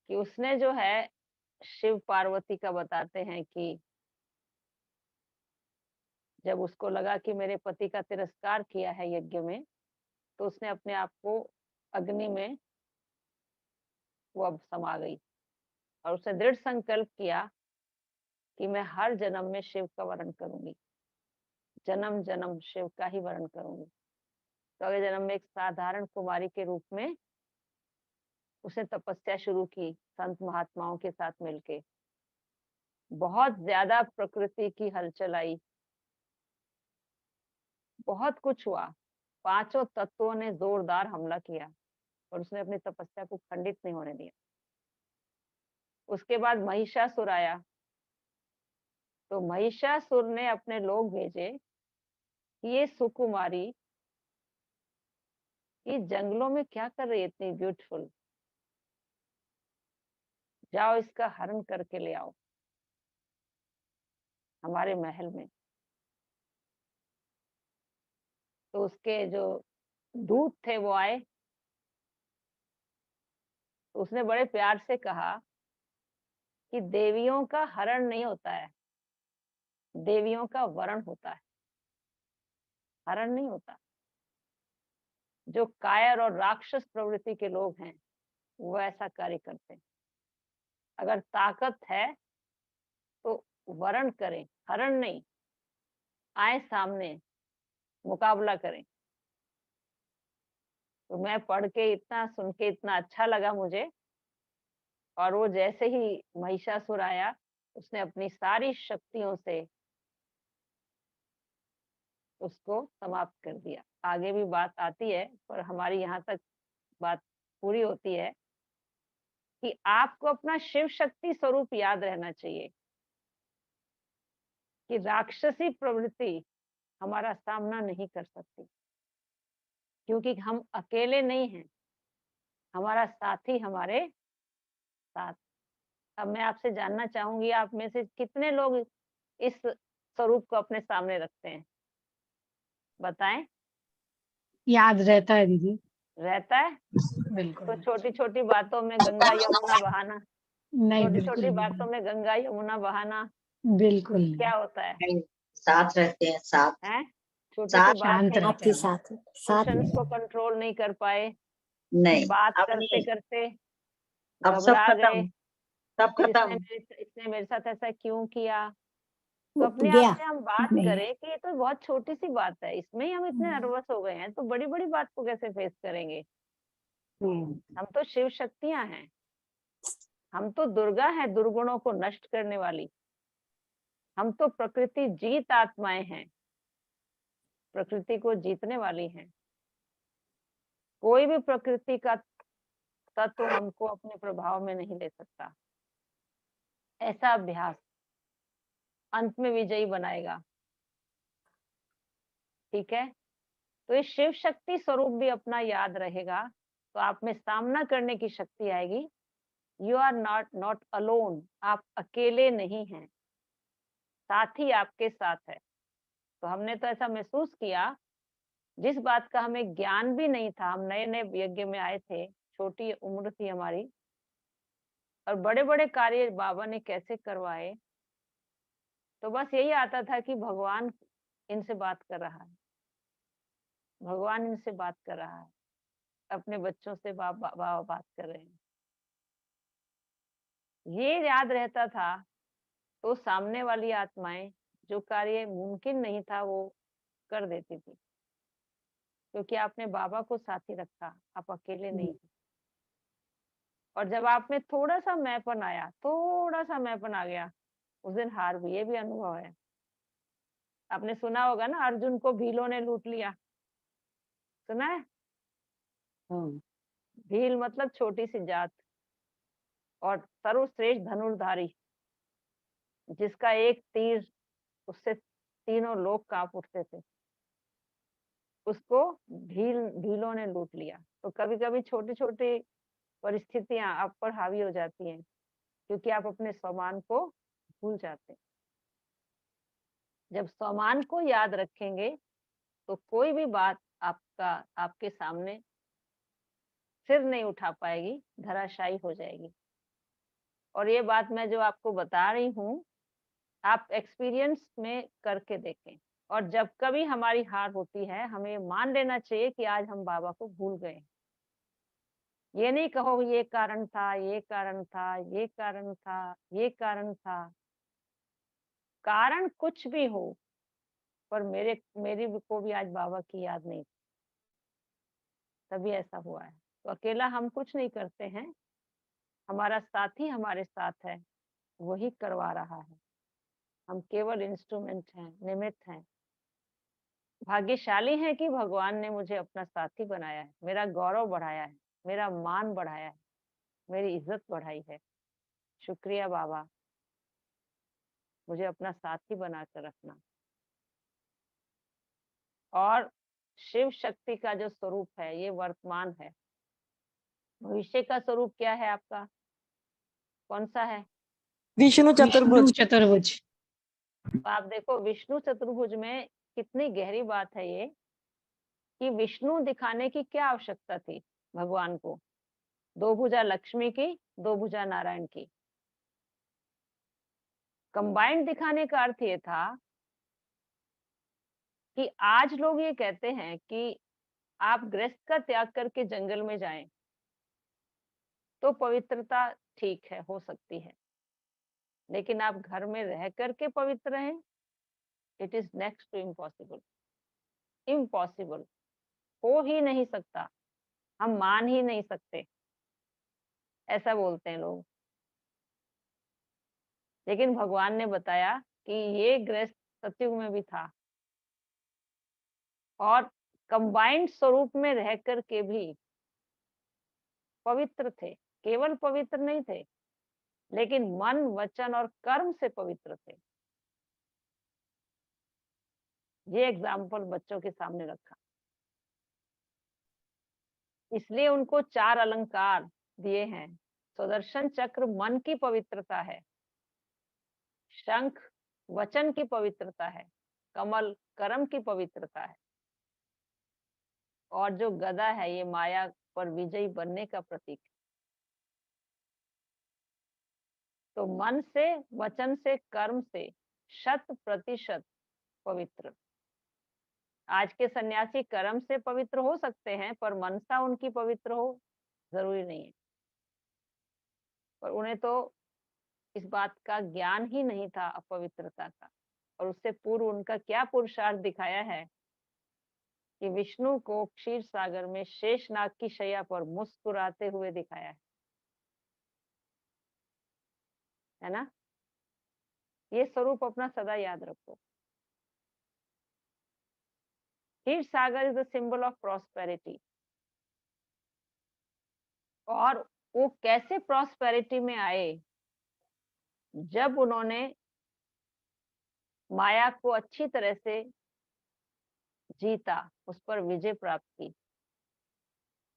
Speaker 4: कि उसने जो है शिव पार्वती का बताते हैं कि जब उसको लगा कि मेरे पति का तिरस्कार किया है यज्ञ में, तो उसने अपने आप को अग्नि में वो अब समा गई। और उसने दृढ़ संकल्प किया कि मैं हर जन्म में शिव का वर्ण करूंगी, जन्म जन्म शिव का ही वर्ण करूंगी। तो अगले जन्म में एक साधारण कुमारी के रूप में उसने तपस्या शुरू की, संत महात्माओं के साथ मिलके। बहुत ज्यादा प्रकृति की हलचल आई, बहुत कुछ हुआ, पांचों तत्वों ने जोरदार हमला किया और उसने अपनी तपस्या को खंडित नहीं होने दिया। उसके बाद महिषासुर आया। तो महिषासुर ने अपने लोग भेजे कि ये सुकुमारी ये जंगलों में क्या कर रही है इतनी ब्यूटीफुल, जाओ इसका हरण करके ले आओ हमारे महल में। तो उसके जो दूत थे वो आए। तो उसने बड़े प्यार से कहा कि देवियों का हरण नहीं होता है, देवियों का वरण होता है, हरण नहीं होता। जो कायर और राक्षस प्रवृत्ति के लोग हैं वो ऐसा कार्य करते हैं। अगर ताकत है तो वरण करें, हरण नहीं। आए सामने, मुकाबला करें। तो मैं पढ़ के इतना, सुन के इतना अच्छा लगा मुझे। और वो जैसे ही महिषासुर आया, उसने अपनी सारी शक्तियों से उसको समाप्त कर दिया। आगे भी बात आती है, पर हमारी यहाँ तक बात पूरी होती है कि आपको अपना शिव शक्ति स्वरूप याद रहना चाहिए कि राक्षसी प्रवृत्ति हमारा सामना नहीं कर सकती, क्योंकि हम अकेले नहीं हैं, हमारा साथी हमारे साथ। अब मैं आपसे जानना चाहूंगी, आप में से कितने लोग इस स्वरूप को अपने सामने रखते हैं? बताएं।
Speaker 3: याद रहता है दीदी।
Speaker 4: रहता है?
Speaker 3: बिल्कुल।
Speaker 4: तो छोटी छोटी बातों में गंगा यमुना बहाना,
Speaker 3: नहीं,
Speaker 4: छोटी
Speaker 3: बिल्कुल
Speaker 4: छोटी
Speaker 3: भी
Speaker 4: बातों
Speaker 3: नहीं।
Speaker 4: में गंगा यमुना बहाना
Speaker 3: बिल्कुल नहीं।
Speaker 4: क्या होता है?
Speaker 6: नहीं, साथ रहते हैं, साथ
Speaker 4: हैं? छोटी सी
Speaker 6: साथ
Speaker 4: बात
Speaker 3: शांत
Speaker 4: है,
Speaker 3: रहते
Speaker 5: साथ ही
Speaker 3: हैं।
Speaker 5: साथ साथ
Speaker 4: इमोशंस को कंट्रोल नहीं कर पाए,
Speaker 6: नहीं।
Speaker 4: बात
Speaker 6: अब
Speaker 4: करते
Speaker 6: नहीं,
Speaker 4: करते
Speaker 6: अब सब
Speaker 4: घबरा गए,
Speaker 6: खत्म, सब
Speaker 4: फिर
Speaker 6: खत्म।
Speaker 4: इसने मेरे साथ ऐसा क्यों किया। तो अपने आप
Speaker 5: गया
Speaker 4: से हम बात
Speaker 5: नहीं
Speaker 4: करें कि ये तो बहुत छोटी सी बात है, इसमें ही हम इतने नर्वस हो गए हैं, तो बड़ी बड़ी बात को कैसे फेस करेंगे। हम तो शिव शक्तियां हैं, हम तो दुर्गा है, दुर्गुणों को नष्ट करने वाली। हम तो प्रकृति जीत आत्माएं हैं, प्रकृति को जीतने वाली हैं। कोई भी प्रकृति का तत्व हमको अपने प्रभाव में नहीं ले सकता। ऐसा अभ्यास अंत में विजयी बनाएगा। ठीक है, तो ये शिव शक्ति स्वरूप भी अपना याद रहेगा, तो आप में सामना करने की शक्ति आएगी। यू आर नॉट अलोन, आप अकेले नहीं हैं, साथी आपके साथ है। तो हमने तो ऐसा महसूस किया, जिस बात का हमें ज्ञान भी नहीं था, हम नए नए यज्ञ में आए थे, छोटी उम्र थी हमारी, और बड़े बड़े कार्य बाबा ने कैसे करवाए। तो बस यही आता था कि भगवान इनसे बात कर रहा है, भगवान इनसे बात कर रहा है, अपने बच्चों से बाबा बात कर रहे हैं, ये याद रहता था। तो सामने वाली आत्माएं जो कार्य मुमकिन नहीं था वो कर देती थी, क्योंकि आपने बाबा को साथी रखा, आप अकेले नहीं थे। और जब आप में थोड़ा सा मैंपन आया, थोड़ा सा मैंपन आ गया, उस दिन हार भी, ये भी अनुभव है। आपने सुना होगा ना, अर्जुन को भीलों ने लूट लिया, सुना है? भील मतलब छोटी सी जात, और सर्वश्रेष्ठ धनुर्धारी, जिसका एक तीर उससे तीनों लोग कांप उठते थे, उसको भीलों ने लूट लिया। तो कभी कभी छोटी छोटी परिस्थितियां आप पर हावी हो जाती हैं, क्योंकि आप अपने सम्मान को भूल जाते हैं। जब सम्मान को याद रखेंगे तो कोई भी बात आपके सामने सिर नहीं उठा पाएगी, धराशायी हो जाएगी। और ये बात मैं जो आपको बता रही हूँ, आप एक्सपीरियंस में करके देखें। और जब कभी हमारी हार होती है, हमें मान लेना चाहिए कि आज हम बाबा को भूल गए। ये नहीं कहो ये कारण था, ये कारण था, ये कारण था, ये कारण था। कारण कुछ भी हो, पर मेरी को भी आज बाबा की याद नहीं, तभी ऐसा हुआ है। तो अकेला हम कुछ नहीं करते हैं, हमारा साथी हमारे साथ है, वही करवा रहा है। हम केवल इंस्ट्रूमेंट हैं, निमित्त हैं। भाग्यशाली है कि भगवान ने मुझे अपना साथी बनाया है, मेरा गौरव बढ़ाया है, मेरा मान बढ़ाया है, मेरी इज्जत बढ़ाई है। शुक्रिया बाबा, मुझे अपना साथी बनाकर रखना। और शिव शक्ति का जो स्वरूप है, ये वर्तमान है। भविष्य का स्वरूप क्या है आपका? कौन सा है?
Speaker 5: विष्णु
Speaker 3: विष्णु
Speaker 5: चतुर्भुज।
Speaker 3: चतुर्भुज।
Speaker 4: तो आप देखो, विष्णु चतुर्भुज में कितनी गहरी बात है ये, कि विष्णु दिखाने की क्या आवश्यकता थी भगवान को? दो भुजा लक्ष्मी की, दो भुजा नारायण की। कंबाइंड दिखाने का अर्थ ये था कि आज लोग ये कहते हैं कि आप गृहस्थ का त्याग करके जंगल में जाएं तो पवित्रता ठीक है, हो सकती है, लेकिन आप घर में रह करके पवित्र हैं, it is next to impossible. Impossible, हो ही नहीं सकता, हम मान ही नहीं सकते, ऐसा बोलते हैं लोग। लेकिन भगवान ने बताया कि ये गृहस्थ सतयुग में भी था, और कंबाइंड स्वरूप में रह करके भी पवित्र थे। केवल पवित्र नहीं थे, लेकिन मन, वचन और कर्म से पवित्र थे। ये एग्जाम्पल बच्चों के सामने रखा, इसलिए उनको 4 अलंकार दिए हैं। सुदर्शन चक्र मन की पवित्रता है, शंख वचन की पवित्रता है, कमल कर्म की पवित्रता है, और जो गदा है ये माया पर विजयी बनने का प्रतीक है। तो मन से, वचन से, कर्म से 100% पवित्र। आज के सन्यासी कर्म से पवित्र हो सकते हैं, पर मनसा उनकी पवित्र हो जरूरी नहीं है। पर उन्हें तो इस बात का ज्ञान ही नहीं था अपवित्रता का। और उससे पूर्व उनका क्या पुरुषार्थ दिखाया है कि विष्णु को क्षीर सागर में शेषनाग की शैया पर मुस्कुराते हुए दिखाया है ना। ये स्वरूप अपना सदा याद रखो। Kshir Sagar is the symbol of prosperity. और वो कैसे प्रॉस्पेरिटी में आए, जब उन्होंने माया को अच्छी तरह से जीता, उस पर विजय प्राप्त की,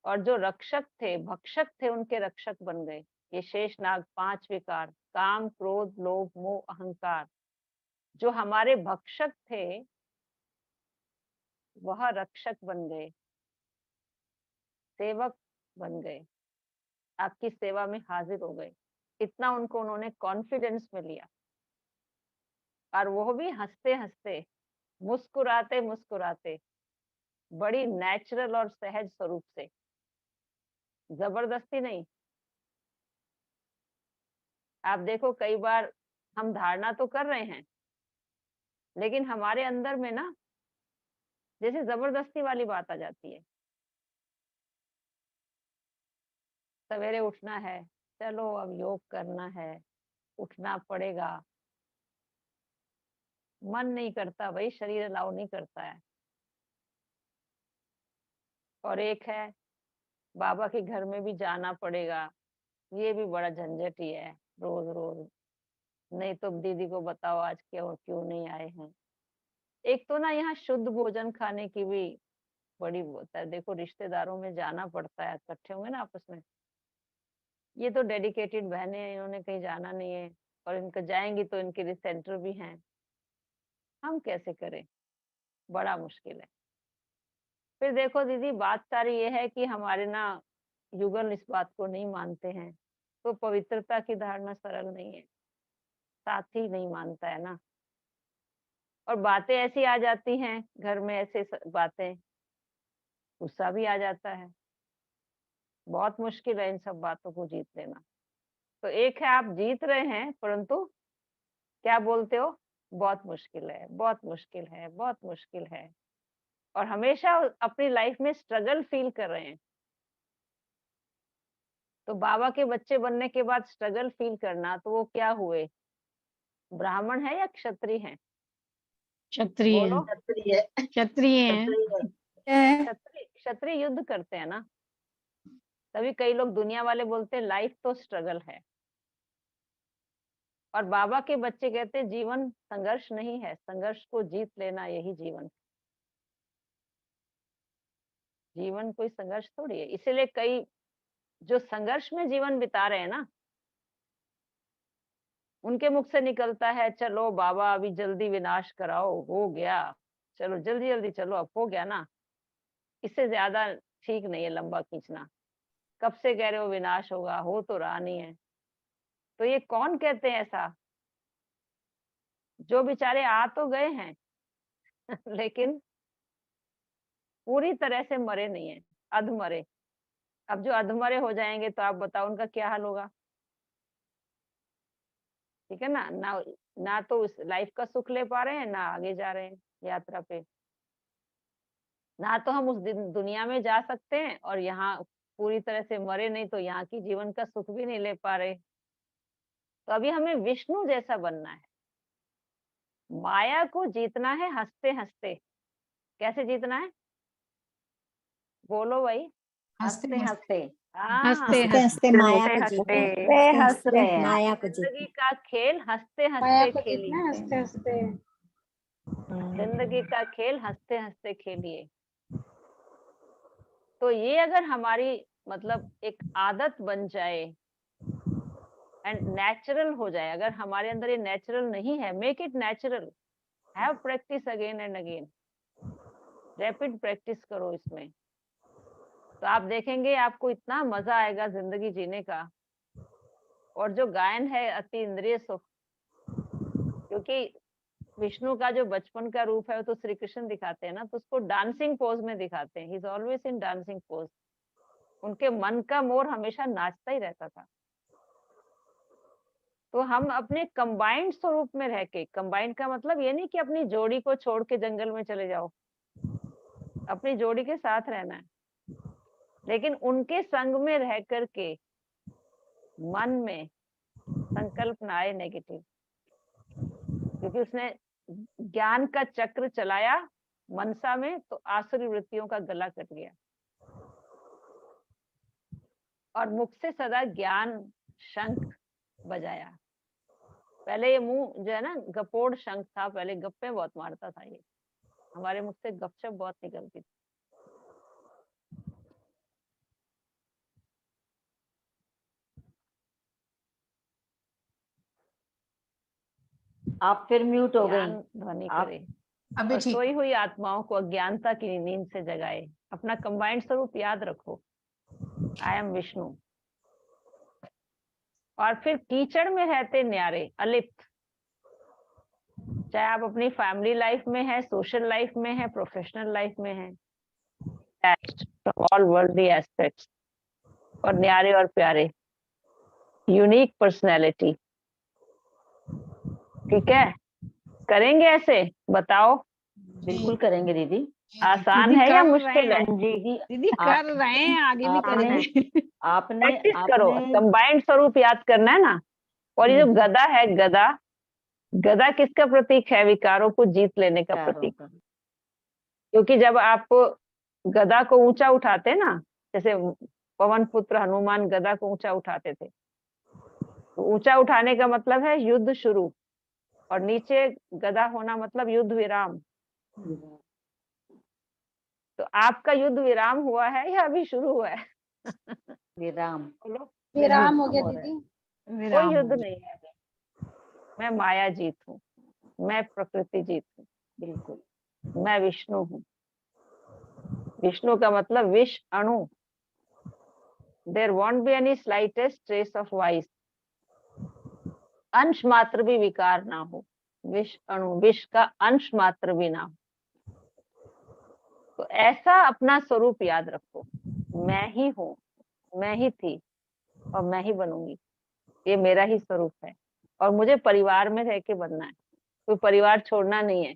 Speaker 4: और जो रक्षक थे, भक्षक थे, उनके रक्षक बन गए। ये शेषनाग 5 विकार, काम, क्रोध, लोभ, मोह, अहंकार, जो हमारे भक्षक थे वह रक्षक बन गए, सेवक बन गए, आपकी सेवा में हाजिर हो गए। इतना उनको उन्होंने कॉन्फिडेंस में लिया, और वो भी हंसते हंसते, मुस्कुराते मुस्कुराते, बड़ी नेचुरल और सहज स्वरूप से, जबरदस्ती नहीं। आप देखो कई बार हम धारणा तो कर रहे हैं, लेकिन हमारे अंदर में ना जैसे जबरदस्ती वाली बात आ जाती है। सवेरे उठना है, चलो अब योग करना है, उठना पड़ेगा। मन नहीं करता भाई, शरीर अलाउ नहीं करता है। और एक है बाबा के घर में भी जाना पड़ेगा, ये भी बड़ा झंझट ही है, रोज रोज। नहीं तो दीदी को बताओ आज क्यों क्यों नहीं आए हैं। एक तो ना यहाँ शुद्ध भोजन खाने की भी बड़ी वो होता है। देखो रिश्तेदारों में जाना पड़ता है, इकट्ठे होंगे ना आपस में। ये तो डेडिकेटेड बहनें हैं, इन्होंने कहीं जाना नहीं है, और इनका जाएंगी तो इनके लिए सेंटर भी हैं। हम कैसे करें, बड़ा मुश्किल है। फिर देखो दीदी, बात सारी ये है कि हमारे ना युगल इस बात को नहीं मानते हैं, तो पवित्रता की धारणा सरल नहीं है, साथी नहीं मानता है ना। और बातें ऐसी आ जाती हैं घर में, ऐसे बातें, गुस्सा भी आ जाता है। बहुत मुश्किल है इन सब बातों को जीत लेना। तो एक है आप जीत रहे हैं, परंतु क्या बोलते हो, बहुत मुश्किल है, बहुत मुश्किल है, बहुत मुश्किल है, और हमेशा अपनी लाइफ में स्ट्रगल फील कर रहे हैं। तो बाबा के बच्चे बनने के बाद स्ट्रगल फील करना, तो वो क्या हुए, ब्राह्मण है या क्षत्रिय है?
Speaker 3: क्षत्रिय
Speaker 4: बोलो।
Speaker 3: हैं,
Speaker 6: क्षत्रिय
Speaker 3: क्षत्रिय हैं।
Speaker 6: क्षत्रिय
Speaker 4: क्षत्रिय, क्षत्रिय युद्ध करते हैं ना। तभी कई लोग दुनिया वाले बोलते हैं लाइफ तो स्ट्रगल है। और बाबा के बच्चे कहते हैं जीवन संघर्ष नहीं है, संघर्ष को जीत लेना यही जीवन है। जीवन कोई संघर्ष थोड़ी है। इसीलिए कई जो संघर्ष में जीवन बिता रहे हैं ना, उनके मुख से निकलता है चलो बाबा अभी जल्दी विनाश कराओ, हो गया, चलो जल्दी जल्दी चलो, अब हो गया ना। इससे ज्यादा ठीक नहीं है लंबा खींचना। कब से कह रहे हो विनाश होगा, हो तो रहा नहीं है। तो ये कौन कहते हैं ऐसा? जो बेचारे आ तो गए हैं लेकिन पूरी तरह से मरे नहीं है, अधमरे। अब जो अधमरे हो जाएंगे तो आप बताओ उनका क्या हाल होगा। ठीक है ना, ना ना तो इस लाइफ का सुख ले पा रहे हैं, ना आगे जा रहे हैं यात्रा पे। ना तो हम उस दुनिया में जा सकते हैं, और यहाँ पूरी तरह से मरे नहीं तो यहाँ की जीवन का सुख भी नहीं ले पा रहे। तो अभी हमें विष्णु जैसा बनना है, माया को जीतना है हंसते हंसते। कैसे जीतना है? बोलो भाई।
Speaker 2: हंसते
Speaker 4: हंसते
Speaker 2: हंसते।
Speaker 4: हंसते। हाँ,
Speaker 3: हंसते
Speaker 5: हंसते हंसते माया को
Speaker 4: हंसते
Speaker 5: जीते
Speaker 4: हंसते
Speaker 5: हैं,
Speaker 6: हंस रहे हैं।
Speaker 5: माया को
Speaker 4: जिंदगी
Speaker 5: जीते
Speaker 4: का खेल हंसते
Speaker 1: माया
Speaker 4: हंसते
Speaker 1: को जीतना है,
Speaker 4: खेलिए।
Speaker 1: हंसते हंसते।
Speaker 4: जिंदगी का खेल हंसते हंसते खेलिए। तो ये अगर हमारी मतलब एक आदत बन जाए एंड नेचुरल हो जाए, अगर हमारे अंदर ये नेचुरल नहीं है, make it natural. Have practice again and again, rapid practice करो इसमें। तो आप देखेंगे आपको इतना मजा आएगा जिंदगी जीने का। और जो गायन है अति इंद्रिय सुख, क्योंकि विष्णु का जो बचपन का रूप है वो तो श्री कृष्ण दिखाते हैं ना, तो उसको डांसिंग पोज में दिखाते हैं। He is always in dancing pose. उनके मन का मोर हमेशा नाचता ही रहता था। तो हम अपने कंबाइंड स्वरूप में रह के, कंबाइंड का मतलब ये नहीं कि अपनी जोड़ी को छोड़ के जंगल में चले जाओ, अपनी जोड़ी के साथ रहना है, लेकिन उनके संग में रह करके मन में संकल्प ना आए नेगेटिव, क्योंकि उसने ज्ञान का चक्र चलाया मनसा में, तो आसुरी वृत्तियों का गला कट गया और मुख से सदा ज्ञान शंख बजाया। पहले ये मुंह जो है ना गपोड़ शंख था, पहले गप्पे बहुत मारता था ये, हमारे मुख से गपशप बहुत निकलती थी।
Speaker 6: आप फिर म्यूट हो
Speaker 4: ज्ञान
Speaker 6: गई।
Speaker 4: ध्वनि
Speaker 6: आप
Speaker 4: करे
Speaker 2: अभी
Speaker 4: और
Speaker 2: ठीक।
Speaker 4: सोई हुई आत्माओं को अज्ञानता की नींद से जगाए। अपना कंबाइंड स्वरूप याद रखो, आई एम विष्णु। और फिर कीचड़ में रहते न्यारे, अलिप्त, चाहे आप अपनी फैमिली लाइफ में है, सोशल लाइफ में है, प्रोफेशनल लाइफ में है, ऑल वर्ल्डली एस्पेक्ट्स, और न्यारे और प्यारे, यूनिक पर्सनैलिटी। ठीक है, करेंगे ऐसे? बताओ।
Speaker 6: बिल्कुल करेंगे दीदी।
Speaker 4: आसान
Speaker 3: दीदी
Speaker 4: है या
Speaker 3: कर रहे
Speaker 4: मुश्किल है?
Speaker 3: हैं।
Speaker 6: दीदी
Speaker 3: दीदी
Speaker 6: आ-
Speaker 3: कर रहे हैं, आगे भी
Speaker 6: आपने
Speaker 3: करेंगे।
Speaker 6: आपने
Speaker 4: प्रैक्टिस करो,
Speaker 6: आपने
Speaker 4: कंबाइंड स्वरूप याद करना है ना। और ये जो गदा है, गदा, गदा किसका प्रतीक है? विकारों को जीत लेने का प्रतीक। क्योंकि जब आप गदा को ऊंचा उठाते ना, जैसे पवन पुत्र हनुमान गदा को ऊंचा उठाते थे, तो ऊंचा उठाने का मतलब है युद्ध शुरू, और नीचे गदा होना मतलब युद्ध विराम। तो आपका युद्ध विराम हुआ है या अभी शुरू हुआ है?
Speaker 6: विराम।
Speaker 4: बोलो।
Speaker 1: विराम हो गया
Speaker 6: हो रहा है।
Speaker 1: दीदी।
Speaker 4: कोई युद्ध नहीं है। मैं माया जीत हूँ, मैं प्रकृति जीत हूँ,
Speaker 6: बिल्कुल।
Speaker 4: मैं विष्णु हूँ। विष्णु का मतलब विष अणु। There won't be any slightest trace of vice, अंश मात्र भी विकार ना हो। विष अणु, विष का अंश मात्र भी ना हो। तो ऐसा अपना स्वरूप याद रखो, मैं ही हूँ, मैं ही थी और मैं ही बनूंगी। ये मेरा ही स्वरूप है, और मुझे परिवार में रह के बनना है, कोई परिवार छोड़ना नहीं है,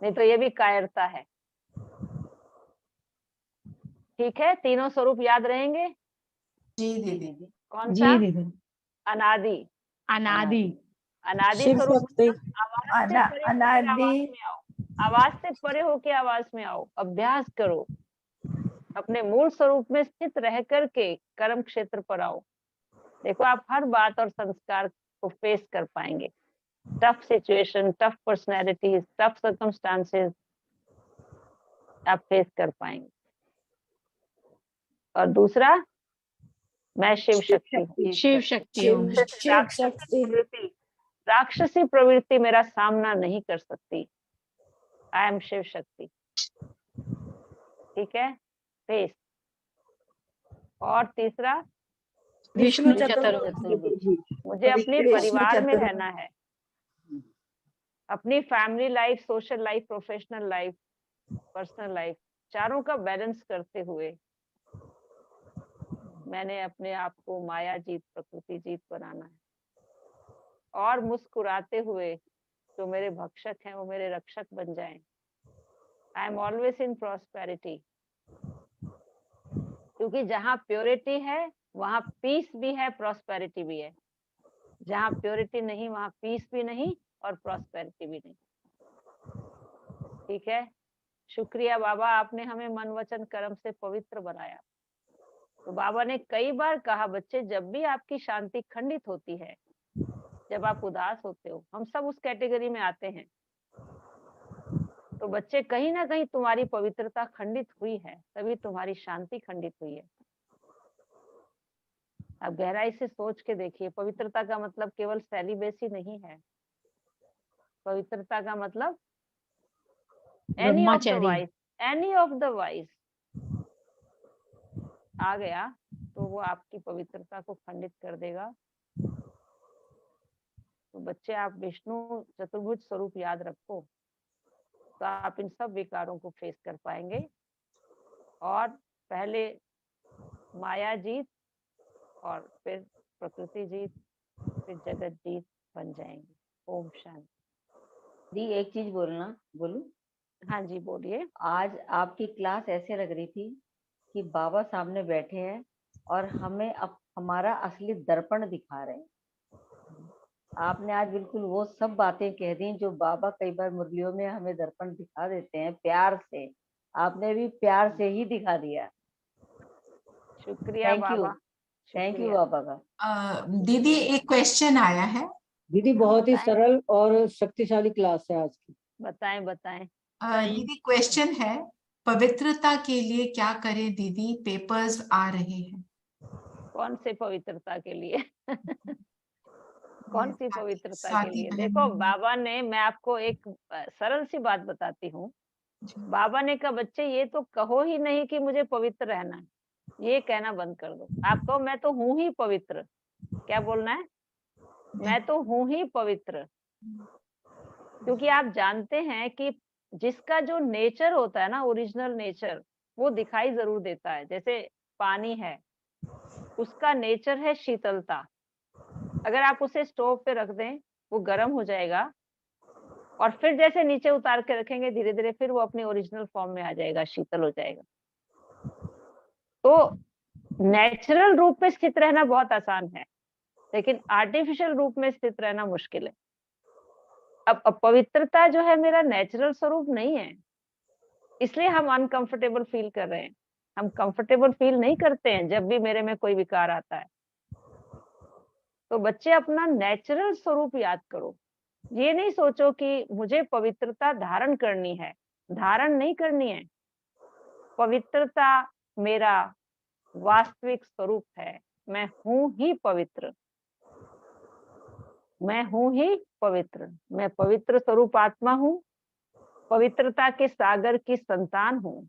Speaker 4: नहीं तो ये भी कायरता है। ठीक है, तीनों स्वरूप याद रहेंगे।
Speaker 2: जी दीदी।
Speaker 4: कौन
Speaker 3: जी
Speaker 4: सा?
Speaker 3: दीदी।
Speaker 4: अनादि।
Speaker 3: अनादि।
Speaker 4: अनादि
Speaker 5: शिव
Speaker 4: स्वरूप
Speaker 5: शक्ति।
Speaker 4: आवाज से परे होके आवाज में आओ, आवाज से परे होके आवाज में आओ। अभ्यास करो, अपने मूल स्वरूप में स्थित रह करके कर्म क्षेत्र पर आओ। देखो आप हर बात और संस्कार को फेस कर पाएंगे। Tough situation, tough personalities, tough circumstances आप फेस कर पाएंगे। और दूसरा, मैं शिव शक्ति हूँ।
Speaker 3: शिव शक्ति हूँ।
Speaker 5: शिव शक्ति।
Speaker 4: राक्षसी प्रवृत्ति मेरा सामना नहीं कर सकती। I am Shiv Shakti. ठीक है, फेस। और तीसरा,
Speaker 3: विष्णु
Speaker 5: विष्णु
Speaker 3: चतुर्भुज।
Speaker 4: मुझे अपने
Speaker 5: विष्णु
Speaker 4: परिवार में
Speaker 5: चतुर्भुज।
Speaker 4: रहना है। अपनी family life, social life, professional life, personal life, चारों का बैलेंस करते हुए मैंने अपने आप को माया जीत, प्रकृति जीत बनाना है। और मुस्कुराते हुए जो मेरे भक्षक हैं वो मेरे रक्षक बन जाएं। I am always in prosperity, क्योंकि जहाँ प्योरिटी है वहाँ पीस भी है, प्रॉस्पेरिटी भी है। जहाँ प्योरिटी नहीं वहाँ पीस भी नहीं और प्रॉस्पेरिटी भी नहीं। ठीक है, शुक्रिया बाबा, आपने हमें मन वचन कर्म से पवित्र बनाया। तो बाबा ने कई बार कहा, बच्चे जब भी आपकी शांति खंडित होती है, जब आप उदास होते हो, हम सब उस कैटेगरी में आते हैं, तो बच्चे कहीं ना कहीं तुम्हारी पवित्रता खंडित हुई है, तभी तुम्हारी शांति खंडित हुई है। आप गहराई से सोच के देखिए, पवित्रता का मतलब केवल सेलिबेसी नहीं है। पवित्रता का मतलब any of the
Speaker 3: brahmacharya.
Speaker 4: Vice, any of the vice आ गया तो वो आपकी पवित्रता को खंडित कर देगा। तो बच्चे, आप विष्णु चतुर्भुज स्वरूप याद रखो, तो आप इन सब विकारों को फेस कर पाएंगे और पहले माया जीत और फिर प्रकृति जीत, फिर जगत जीत बन जाएंगे। ओम शांति।
Speaker 6: दी एक चीज बोलना, बोलूं?
Speaker 4: हाँ जी, बोलिए।
Speaker 6: आज आपकी क्लास ऐसे लग रही थी कि बाबा सामने बैठे हैं और हमें हमारा असली दर्पण दिखा रहे हैं। आपने आज बिल्कुल वो सब बातें कह दी जो बाबा कई बार मुरलियों में हमें दर्पण दिखा देते हैं प्यार से। आपने भी प्यार से ही दिखा दिया।
Speaker 4: शुक्रिया
Speaker 6: thank you,
Speaker 4: Baba,
Speaker 6: thank you
Speaker 4: शुक्रिया।
Speaker 6: बाबा का।
Speaker 2: दीदी एक क्वेश्चन आया है।
Speaker 5: दीदी बहुत ही
Speaker 4: बताएं।
Speaker 5: सरल और शक्तिशाली क्लास है आज की।
Speaker 4: बताएं बताएं।
Speaker 2: दीदी क्वेश्चन है, पवित्रता के लिए क्या करें दीदी, पेपर्स आ रहे हैं।
Speaker 4: कौन से पवित्रता के लिए? कौन सी पवित्रता के
Speaker 2: शादी
Speaker 4: लिए?
Speaker 2: बहन
Speaker 4: देखो बाबा ने, मैं आपको एक सरल सी बात बताती हूँ। बाबा ने कहा, बच्चे ये तो कहो ही नहीं कि मुझे पवित्र रहना है, ये कहना बंद कर दो। आप कहो मैं तो हूं ही पवित्र। क्या बोलना है? मैं तो हूं ही पवित्र। क्योंकि आप जानते हैं कि जिसका जो नेचर होता है ना, ओरिजिनल नेचर, वो दिखाई जरूर देता है। जैसे पानी है, उसका नेचर है शीतलता। अगर आप उसे स्टोव पे रख दें, वो गर्म हो जाएगा और फिर जैसे नीचे उतार के रखेंगे, धीरे धीरे फिर वो अपने ओरिजिनल फॉर्म में आ जाएगा, शीतल हो जाएगा। तो नेचुरल रूप में स्थित रहना बहुत आसान है, लेकिन आर्टिफिशियल रूप में स्थित रहना मुश्किल है। अब पवित्रता जो है मेरा नेचुरल स्वरूप नहीं है, इसलिए हम अनकंफर्टेबल फील कर रहे हैं। हम कंफर्टेबल फील नहीं करते हैं जब भी मेरे में कोई विकार आता है। तो बच्चे, अपना नेचुरल स्वरूप याद करो। ये नहीं सोचो कि मुझे पवित्रता धारण करनी है, धारण नहीं करनी है। पवित्रता मेरा वास्तविक स्वरूप है। मैं हूं ही पवित्र, मैं हूं ही पवित्र। मैं पवित्र स्वरूप आत्मा हूं, पवित्रता के सागर की संतान हूं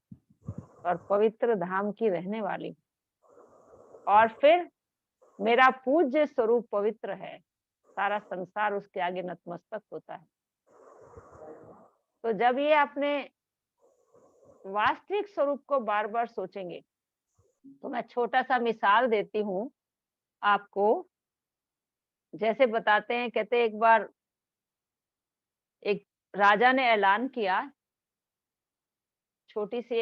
Speaker 4: और पवित्र धाम की रहने वाली हूं। और फिर मेरा पूज्य स्वरूप पवित्र है, सारा संसार उसके आगे नतमस्तक होता है। तो जब ये अपने वास्तविक स्वरूप को बार बार सोचेंगे, तो मैं छोटा सा मिसाल देती हूँ आपको। जैसे बताते हैं, कहते हैं एक बार एक राजा ने ऐलान किया, छोटी सी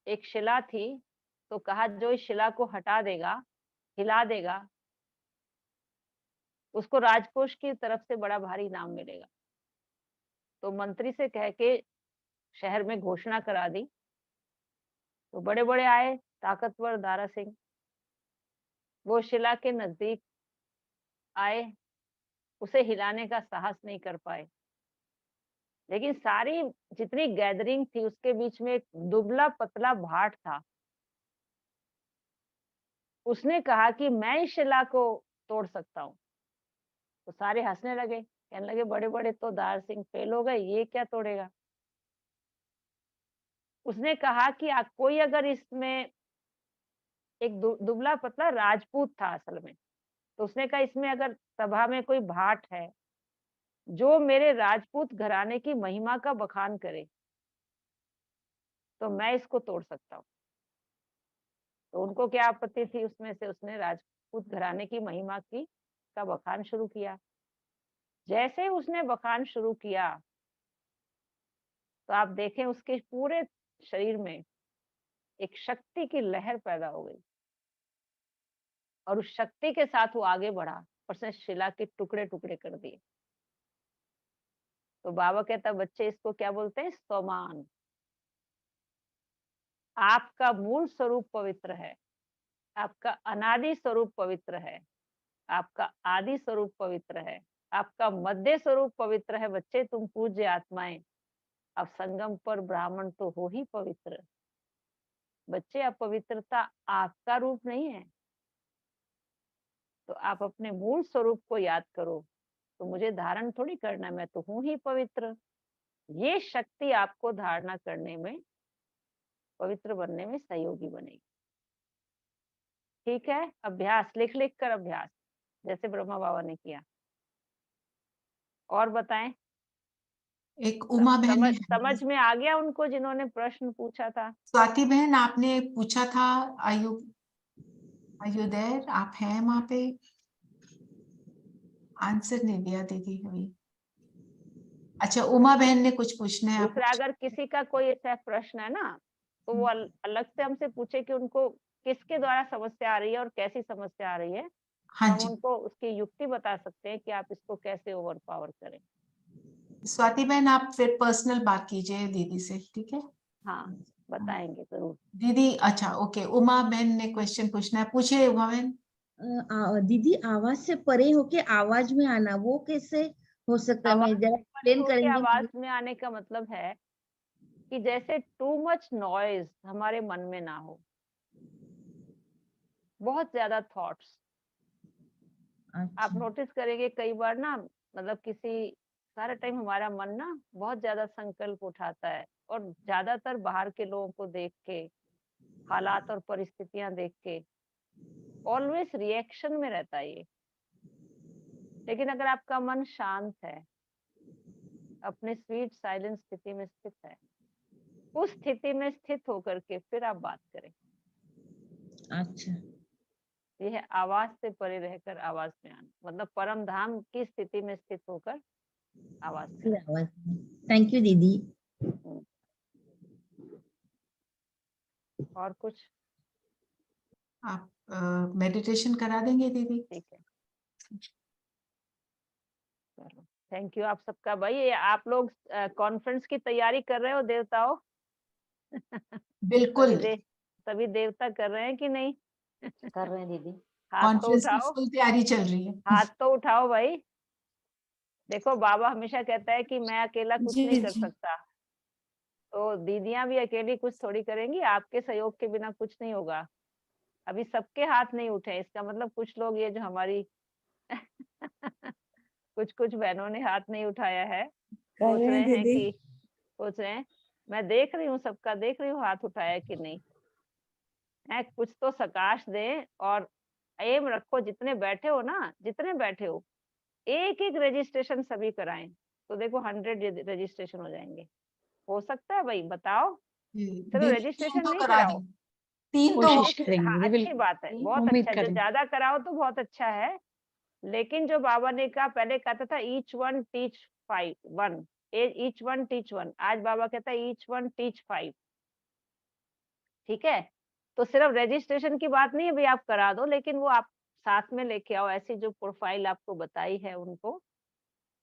Speaker 4: एक शिला थी, तो कहा जो इस शिला को हटा देगा, हिला देगा, उसको राजकोष की तरफ से बड़ा भारी इनाम मिलेगा। तो मंत्री से कह के शहर में घोषणा करा दी। तो बड़े बड़े आए, ताकतवर दारा सिंह, वो शिला के नजदीक आए, उसे हिलाने का साहस नहीं कर पाए। लेकिन सारी जितनी गैदरिंग थी, उसके बीच में एक दुबला पतला भाट था। उसने कहा कि मैं इस शिला को तोड़ सकता हूँ। तो सारे हंसने लगे, कहने लगे बड़े बड़े तो दार सिंह फेल हो गए, ये क्या तोड़ेगा। उसने कहा कि कोई अगर इसमें, एक दुबला पतला राजपूत था असल में, तो उसने कहा इसमें अगर सभा में कोई भाट है जो मेरे राजपूत घराने की महिमा का बखान करे, तो मैं इसको तोड़ सकता हूँ। तो उनको क्या आपत्ति थी उसमें से, उसने राजपूत घराने की महिमा का बखान शुरू किया। जैसे ही उसने बखान शुरू किया तो आप देखें उसके पूरे शरीर में एक शक्ति की लहर पैदा हो गई और उस शक्ति के साथ वो आगे बढ़ा और उसने शिला के टुकड़े टुकड़े कर दिए। तो बाबा कहता बच्चे इसको क्या बोलते हैं? स्वमान। आपका मूल स्वरूप पवित्र है, आपका अनादि स्वरूप पवित्र है, आपका आदि स्वरूप पवित्र है, आपका मध्य स्वरूप पवित्र है। बच्चे तुम पूज्य आत्माएं, अब संगम पर ब्राह्मण तो हो ही पवित्र। बच्चे अपवित्रता आपका रूप नहीं है, तो आप अपने मूल स्वरूप को याद करो। तो मुझे धारण थोड़ी करना, मैं तो हूं ही पवित्र। ये शक्ति आपको धारणा करने में, पवित्र बनने में सहयोगी बनेगी। ठीक है, अभ्यास लिख लिख कर अभ्यास, जैसे ब्रह्मा बाबा ने किया। और बताएं,
Speaker 2: एक उमा बहन ने
Speaker 4: समझ में आ गया उनको जिन्होंने प्रश्न पूछा था?
Speaker 2: स्वाति बहन आपने पूछा था, आयु देर, आप हैं वहां पे? आंसर नहीं दिया दीदी अभी। अच्छा, उमा बहन ने कुछ पूछना है
Speaker 4: दूसरा, अगर किसी का कोई ऐसा प्रश्न है ना, तो वो अलग से हमसे पूछे कि उनको किसके द्वारा समस्या आ रही है और कैसी समस्या आ रही है।
Speaker 2: हाँ
Speaker 4: हम
Speaker 2: जी,
Speaker 4: उनको उसकी युक्ति बता सकते हैं कि आप इसको कैसे ओवर पावर करें।
Speaker 2: स्वाति बहन आप फिर पर्सनल बात कीजिए दीदी से, ठीक है?
Speaker 4: हाँ, बताएंगे जरूर।
Speaker 2: दीदी अच्छा ओके, उमा बहन ने क्वेश्चन पूछना है, पूछिए उमा बहन।
Speaker 3: दीदी आवाज से परे होके आवाज में आना, वो कैसे हो सकता है? मैं
Speaker 4: आवाज
Speaker 3: जरा
Speaker 4: से परे
Speaker 3: एक्सप्लेन
Speaker 4: होके
Speaker 3: करेंगे
Speaker 4: आवाज
Speaker 3: please?
Speaker 4: में आने का मतलब है कि जैसे टू मच नॉइज हमारे मन में ना हो, बहुत ज्यादा थॉट्स। आप
Speaker 3: अच्छा,
Speaker 4: नोटिस करेंगे कई बार ना, मतलब किसी सारा टाइम हमारा मन ना बहुत ज्यादा संकल्प उठाता है, और ज्यादातर बाहर के लोगों को देख के, हालात और परिस्थितियां देख के ऑलवेज रिएक्शन में रहता है ये। लेकिन अगर आपका मन शांत है, अपने स्वीट साइलेंट स्थिति में स्थित है, उस स्थिति में स्थित होकर के फिर आप बात करें।
Speaker 3: अच्छा,
Speaker 4: यह है आवाज से परे रहकर आवाज में आना, मतलब परम धाम की स्थिति में स्थित होकर आवाज में
Speaker 3: फिर
Speaker 4: आना।
Speaker 3: आवाज में। थैंक यू दीदी।
Speaker 4: और कुछ?
Speaker 2: आप मेडिटेशन करा देंगे दीदी?
Speaker 4: ठीक है, चलो थैंक यू आप सबका। भाई ये आप लोग कॉन्फ्रेंस की तैयारी कर रहे हो देवताओं?
Speaker 2: बिल्कुल,
Speaker 4: सभी देवता कर रहे हैं कि नहीं?
Speaker 6: कर रहे हैं दीदी।
Speaker 4: हाथ तो
Speaker 2: कॉन्फ्रेंस की
Speaker 4: उठाओ,
Speaker 2: फुल तैयारी चल रही है।
Speaker 4: हाथ तो उठाओ भाई। देखो बाबा हमेशा कहता है कि मैं अकेला कुछ
Speaker 1: जी
Speaker 4: नहीं कर
Speaker 1: जी।
Speaker 4: सकता, तो दीदियां भी अकेली कुछ थोड़ी करेंगी, आपके सहयोग के बिना कुछ नहीं होगा। अभी सबके हाथ नहीं उठे, इसका मतलब कुछ लोग ये जो हमारी कुछ कुछ बहनों ने हाथ नहीं उठाया है,
Speaker 1: कर
Speaker 4: सोच
Speaker 1: रहे
Speaker 4: रहे
Speaker 1: हैं
Speaker 4: हैं
Speaker 1: दीदी।
Speaker 4: कि सोच रहे हैं मैं देख रही हूँ, सबका देख रही हूँ हाथ उठाया कि नहीं है। कुछ तो सकाश दें और एम रखो, जितने बैठे हो ना, जितने बैठे हो एक एक रजिस्ट्रेशन सभी कराएं, तो देखो 100 रजिस्ट्रेशन हो जाएंगे। हो सकता है भाई? बताओ। चलो
Speaker 2: दीदी 3
Speaker 4: रजिस्ट्रेशन
Speaker 2: तो
Speaker 4: नहीं
Speaker 2: करा
Speaker 4: कराओ,
Speaker 2: दें, 3 तो हो
Speaker 3: कोशिश
Speaker 2: गए।
Speaker 3: करेंगे
Speaker 4: हाँ
Speaker 3: दीदी,
Speaker 4: अच्छी
Speaker 3: बिल्कुल
Speaker 4: बात है, बहुत
Speaker 3: उम्मीद
Speaker 4: अच्छा है। जो
Speaker 3: करेंगे।
Speaker 4: ज्यादा कराओ तो बहुत अच्छा है। लेकिन जो बाबा ने कहा, पहले कहता था each one teach 5 1, each one teach 1, आज बाबा कहता है ईच वन टीच 5। ठीक है, तो सिर्फ रजिस्ट्रेशन की बात नहीं है भाई, आप करा दो, लेकिन वो आप साथ में लेके आओ, ऐसी जो प्रोफाइल आपको बताई है उनको,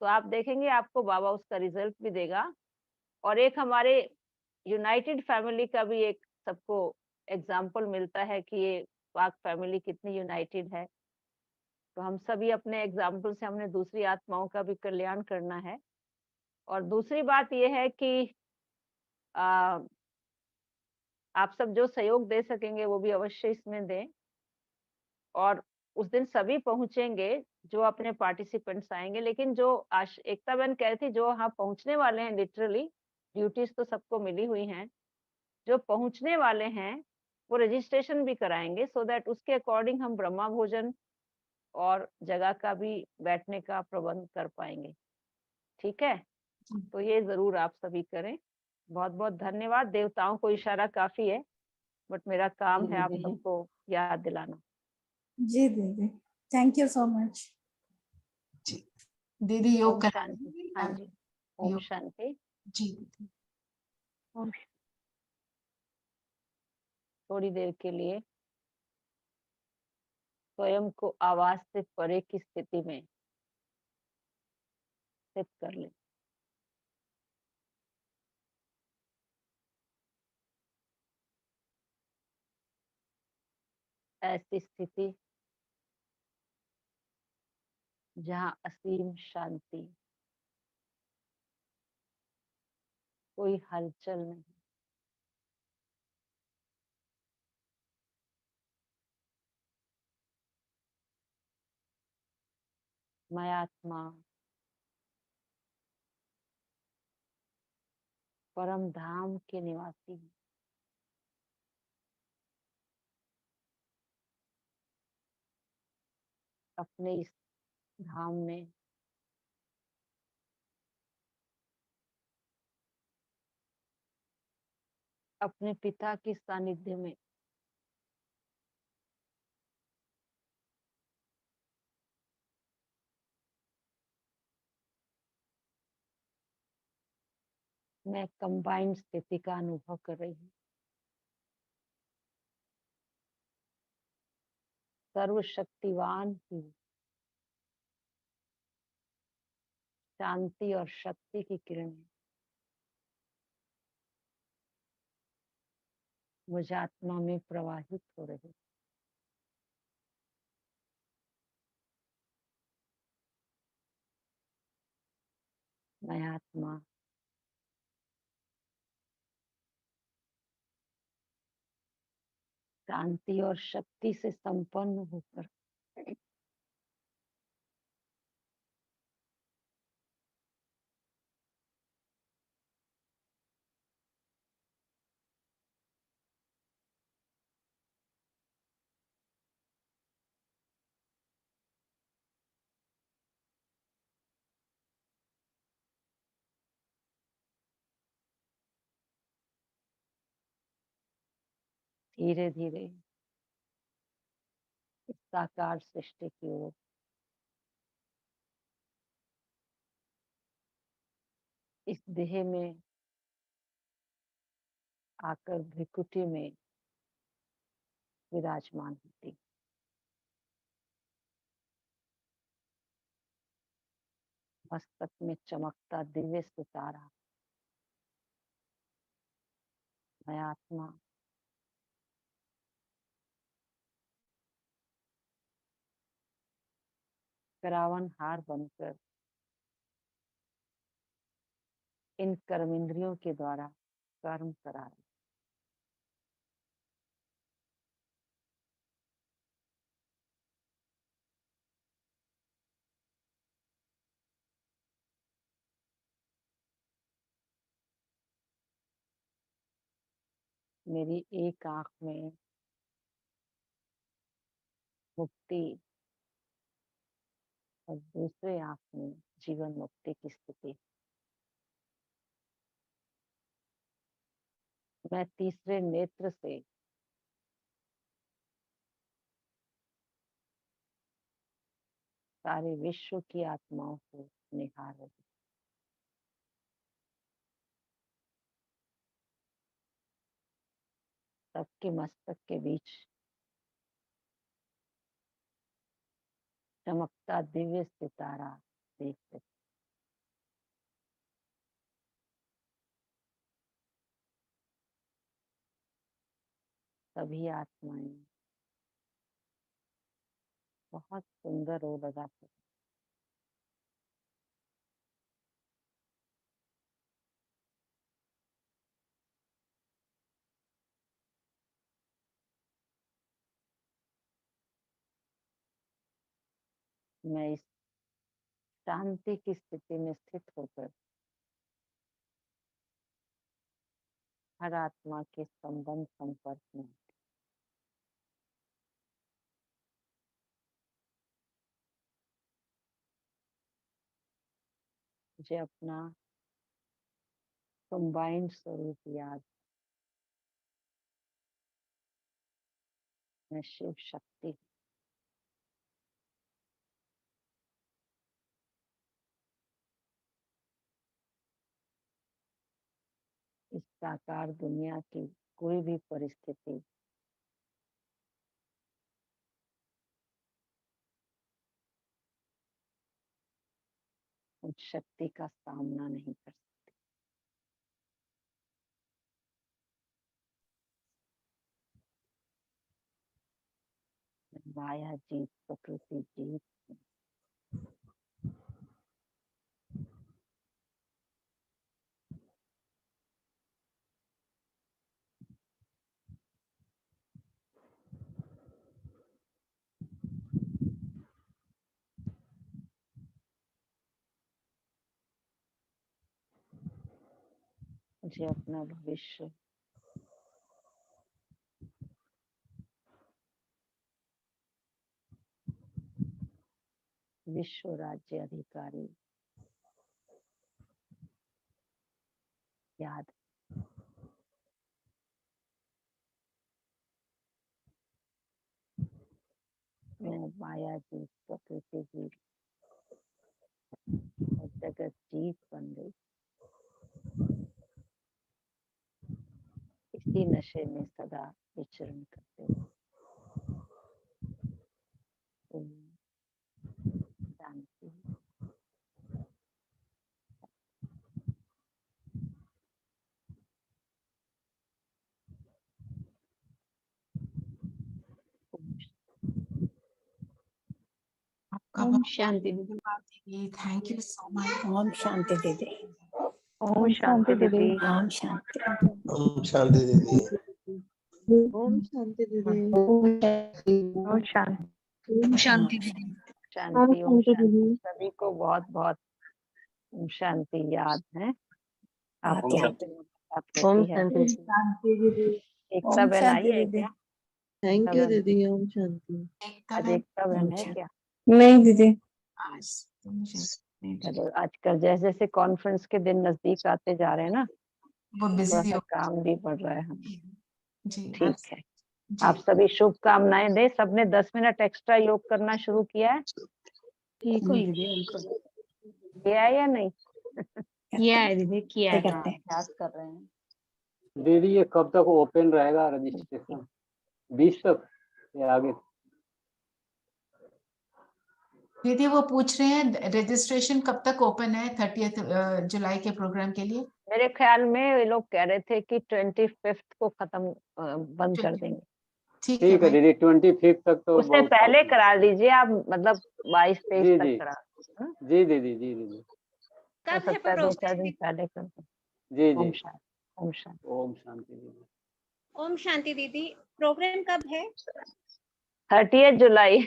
Speaker 4: तो आप देखेंगे आपको बाबा उसका रिजल्ट भी देगा। और एक हमारे यूनाइटेड फैमिली का भी एक सबको एग्जाम्पल मिलता है कि ये वाक फैमिली कितनी यूनाइटेड है। तो हम सभी अपने एग्जाम्पल से हमने दूसरी आत्माओं का भी कल्याण करना है। और दूसरी बात ये है कि आ, आप सब जो सहयोग दे सकेंगे वो भी अवश्य इसमें दें। और उस दिन सभी पहुंचेंगे जो अपने पार्टिसिपेंट्स आएंगे, लेकिन जो एकता बहन कह रही थी, जो यहाँ पहुंचने वाले हैं, लिटरली ड्यूटीज तो सबको मिली हुई हैं, जो पहुंचने वाले हैं वो रजिस्ट्रेशन भी कराएंगे, सो दैट उसके अकॉर्डिंग हम ब्रह्मा भोजन और जगह का भी बैठने का प्रबंध कर पाएंगे। ठीक है, तो ये जरूर आप सभी करें। बहुत बहुत धन्यवाद। देवताओं को इशारा काफी है, बट मेरा काम है आप सबको याद दिलाना।
Speaker 1: जी दीदी, थैंक यू सो मच।
Speaker 2: जी दीदी योग
Speaker 4: ओम
Speaker 2: करा
Speaker 4: शांति।
Speaker 2: दीजिए।
Speaker 4: हाँ जी, ओम
Speaker 2: योग।
Speaker 4: शांति।
Speaker 2: जी दीदी।
Speaker 4: ओम। थोड़ी देर के लिए स्वयं को आवाज से परे की स्थिति में स्थित कर लें। ऐसी स्थिति जहाँ असीम शांति, कोई हलचल नहीं, मैं आत्मा परम धाम के निवासी हूँ। अपने इस धाम में अपने पिता की सानिध्य में मैं कंबाइंड स्थिति का अनुभव कर रही हूँ। सर्वशक्तिवान की शांति और शक्ति की किरणें मुझे आत्मा में प्रवाहित हो रही। मैं आत्मा शांति और शक्ति से संपन्न होकर धीरे धीरे इस साकार सृष्टि की ओर इस देह में आकर भ्रिकुटी में विराजमान होती। मस्तक में चमकता दिव्य सितारा मैं आत्मा करावन हार बनकर इन कर्मेंद्रियों के द्वारा कर्म करा रही। मेरी एक आंख में मुक्ति और दूसरे आंख में जीवन मुक्ति की स्थिति। मैं तीसरे नेत्र से सारे विश्व की आत्माओं को निहार रही। सबके मस्तक के बीच चमकता दिव्य सितारा देख रही। सभी आत्माएं बहुत सुंदर और लगाते। मैं इस शांति की स्थिति में स्थित होकर हर आत्मा के संबंध संपर्क में मुझे अपना कंबाइंड स्वरूप याद। मैं शिव शक्ति साकार दुनिया की कोई भी परिस्थिति उस शक्ति का सामना नहीं कर सकती। माया जीत, प्रकृति जीत, मुझे अपना भविष्य विश्व राज्य अधिकारी याद। मैं माया जीत, प्रकृति जीत और जगत जीत बन गई। इसी नशे में सदा विचरण करते हुए ओम शांति।
Speaker 2: आपका
Speaker 1: ओम
Speaker 2: बहुत
Speaker 1: शांति दीदी।
Speaker 2: दीदी, thank you so much.
Speaker 5: Om Shanti दीदी।
Speaker 4: ओम शांति दीदी।
Speaker 5: ओम शांति।
Speaker 7: ओम शांति दीदी।
Speaker 1: ओम शांति दीदी।
Speaker 4: ओम शांति।
Speaker 1: ओम शांति दीदी।
Speaker 4: शांति। ओम शांति। सभी को बहुत बहुत ओम शांति याद है। आप
Speaker 5: ओम
Speaker 1: ओम
Speaker 4: है
Speaker 1: शांति दीदी।
Speaker 4: एकता बहन आई है क्या?
Speaker 1: थैंक यू दीदी। ओम शांति।
Speaker 4: आज एकता बहन है क्या?
Speaker 1: नहीं दीदी।
Speaker 4: चलो आजकल जैसे जैसे कॉन्फ्रेंस के दिन नजदीक आते जा रहे हैं ना,
Speaker 2: वो
Speaker 4: थोड़ा
Speaker 2: बिजी
Speaker 4: सा
Speaker 2: हो
Speaker 4: काम भी बढ़ रहा है हमें।
Speaker 2: जी।
Speaker 4: ठीक है,
Speaker 2: जी।
Speaker 4: आप सभी शुभकामनाएं दें। सबने 10 मिनट एक्स्ट्रा योग करना शुरू किया है?
Speaker 1: ठीक हो दीदी हमको।
Speaker 4: किया है या नहीं?
Speaker 1: किया है दीदी, किया है।
Speaker 6: अभ्यास कर रहे हैं।
Speaker 8: दीदी ये कब तक ओपन रहेगा रजिस्ट्रेशन? 20 तक या आगे?
Speaker 2: दीदी वो पूछ रहे हैं रजिस्ट्रेशन कब तक ओपन है 30 जुलाई के प्रोग्राम के लिए।
Speaker 4: मेरे ख्याल में ये लोग कह रहे थे कि 25 को खत्म बंद कर देंगे।
Speaker 2: ठीक है
Speaker 8: ठीक है
Speaker 2: भाई।
Speaker 8: दीदी, 25 तक तो
Speaker 4: उससे
Speaker 8: बहुत
Speaker 4: पहले
Speaker 8: काफी।
Speaker 4: करा दीजिए आप, मतलब 22-23
Speaker 8: जी
Speaker 4: तक
Speaker 8: जी
Speaker 4: करा।
Speaker 8: जी दीदी, जी दीदी,
Speaker 4: हो
Speaker 3: कब है
Speaker 4: सकता है 2-4
Speaker 3: प्रोग्राम?
Speaker 4: दिन पहले कर दें।
Speaker 8: जी
Speaker 4: ओम
Speaker 8: जी।
Speaker 4: शांति। ओम शांति।
Speaker 8: ओम शांति दीदी।
Speaker 3: ओम शांति दीदी। प्रोग्राम कब है?
Speaker 4: 30 जुलाई।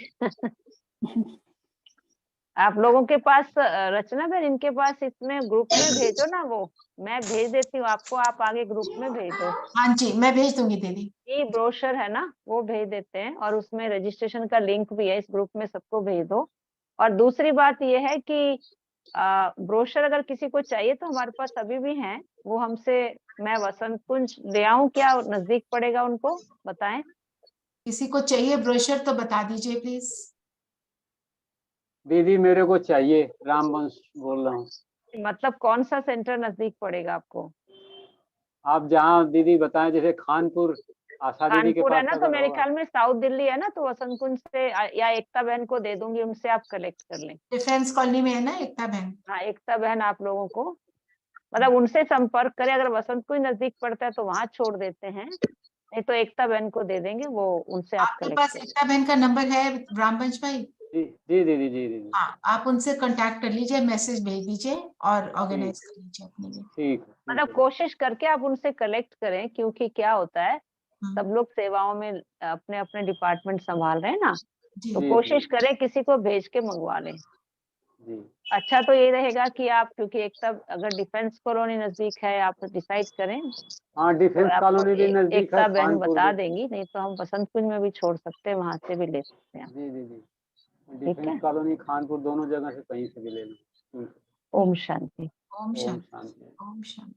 Speaker 4: आप लोगों के पास रचना बहन, इनके पास इसमें ग्रुप में भेजो ना, वो मैं भेज देती हूँ आपको, आप आगे ग्रुप में भेज दो।
Speaker 2: हाँ जी, मैं भेज दूंगी दीदी।
Speaker 4: ये ब्रोशर है ना, वो भेज देते हैं और उसमें रजिस्ट्रेशन का लिंक भी है, इस ग्रुप में सबको भेज दो। और दूसरी बात ये है कि ब्रोशर अगर किसी को चाहिए तो हमारे पास अभी भी हैं, वो हमसे, मैं वसंत कुंज ले आऊं क्या? नजदीक पड़ेगा उनको? बताएं।
Speaker 2: किसी को चाहिए ब्रोशर तो बता दीजिए प्लीज।
Speaker 8: दीदी मेरे को चाहिए, रामवंश बोल रहा हूँ।
Speaker 4: मतलब कौन सा सेंटर नजदीक पड़ेगा आपको?
Speaker 8: आप जहाँ दीदी बताएं, जैसे खानपुर आशा दीदी के
Speaker 4: कानपुर है
Speaker 8: पास
Speaker 4: ना, तो
Speaker 8: अगर
Speaker 4: मेरे
Speaker 8: होगा।
Speaker 4: ख्याल में साउथ दिल्ली है ना, तो वसंत कुंज से या एकता बहन को दे दूंगी, उनसे आप कलेक्ट कर लें।
Speaker 2: डिफेंस कॉलोनी में है ना एकता बहन?
Speaker 4: हाँ, एकता बहन आप लोगों को, मतलब उनसे संपर्क करें। अगर वसंत कुंज नजदीक पड़ता है तो वहां छोड़ देते हैं, नहीं तो एकता बहन को दे देंगे, वो उनसे आप
Speaker 2: आपके
Speaker 4: कलेक्ट
Speaker 2: पास
Speaker 4: कर लें।
Speaker 2: एकता बहन का नंबर है रामवंश भाई?
Speaker 8: जी जी दीदी, जी दीदी।
Speaker 2: हाँ, आप उनसे कांटेक्ट कर लीजिए, मैसेज भेज दीजिए और ऑर्गेनाइज कर लीजिए अपने लिए।
Speaker 8: ठीक
Speaker 4: मतलब
Speaker 8: है।
Speaker 4: कोशिश करके आप उनसे कलेक्ट करें, क्योंकि क्या होता है,
Speaker 2: हाँ,
Speaker 4: सब लोग सेवाओं में अपने अपने डिपार्टमेंट संभाल रहे हैं ना,
Speaker 2: जी
Speaker 4: तो
Speaker 8: जी
Speaker 4: कोशिश
Speaker 8: जी
Speaker 4: करें किसी को भेज के मंगवा लें।
Speaker 8: जी।
Speaker 4: अच्छा तो ये रहेगा कि आप, क्योंकि एक तब अगर डिफेंस कॉलोनी नजदीक है, आप डिसाइड करें
Speaker 8: हाँ,
Speaker 4: तो
Speaker 8: डिफेंस
Speaker 4: आपको
Speaker 8: कॉलोनी भी नजदीक है,
Speaker 4: एकता बहन
Speaker 8: खानपुर
Speaker 4: बता
Speaker 8: भी।
Speaker 4: देंगी, नहीं तो हम बसंत कुंज में भी छोड़ सकते हैं, वहां से भी ले सकते हैं।
Speaker 8: जी दीदी,
Speaker 4: ठीक
Speaker 8: डिफेंस
Speaker 4: है।
Speaker 8: कॉलोनी खानपुर दोनों जगह से कहीं से भी ले लो।
Speaker 4: ओम शांति।
Speaker 2: ओम
Speaker 8: ओम
Speaker 2: शांति।
Speaker 8: शांति।
Speaker 2: ओम शांति।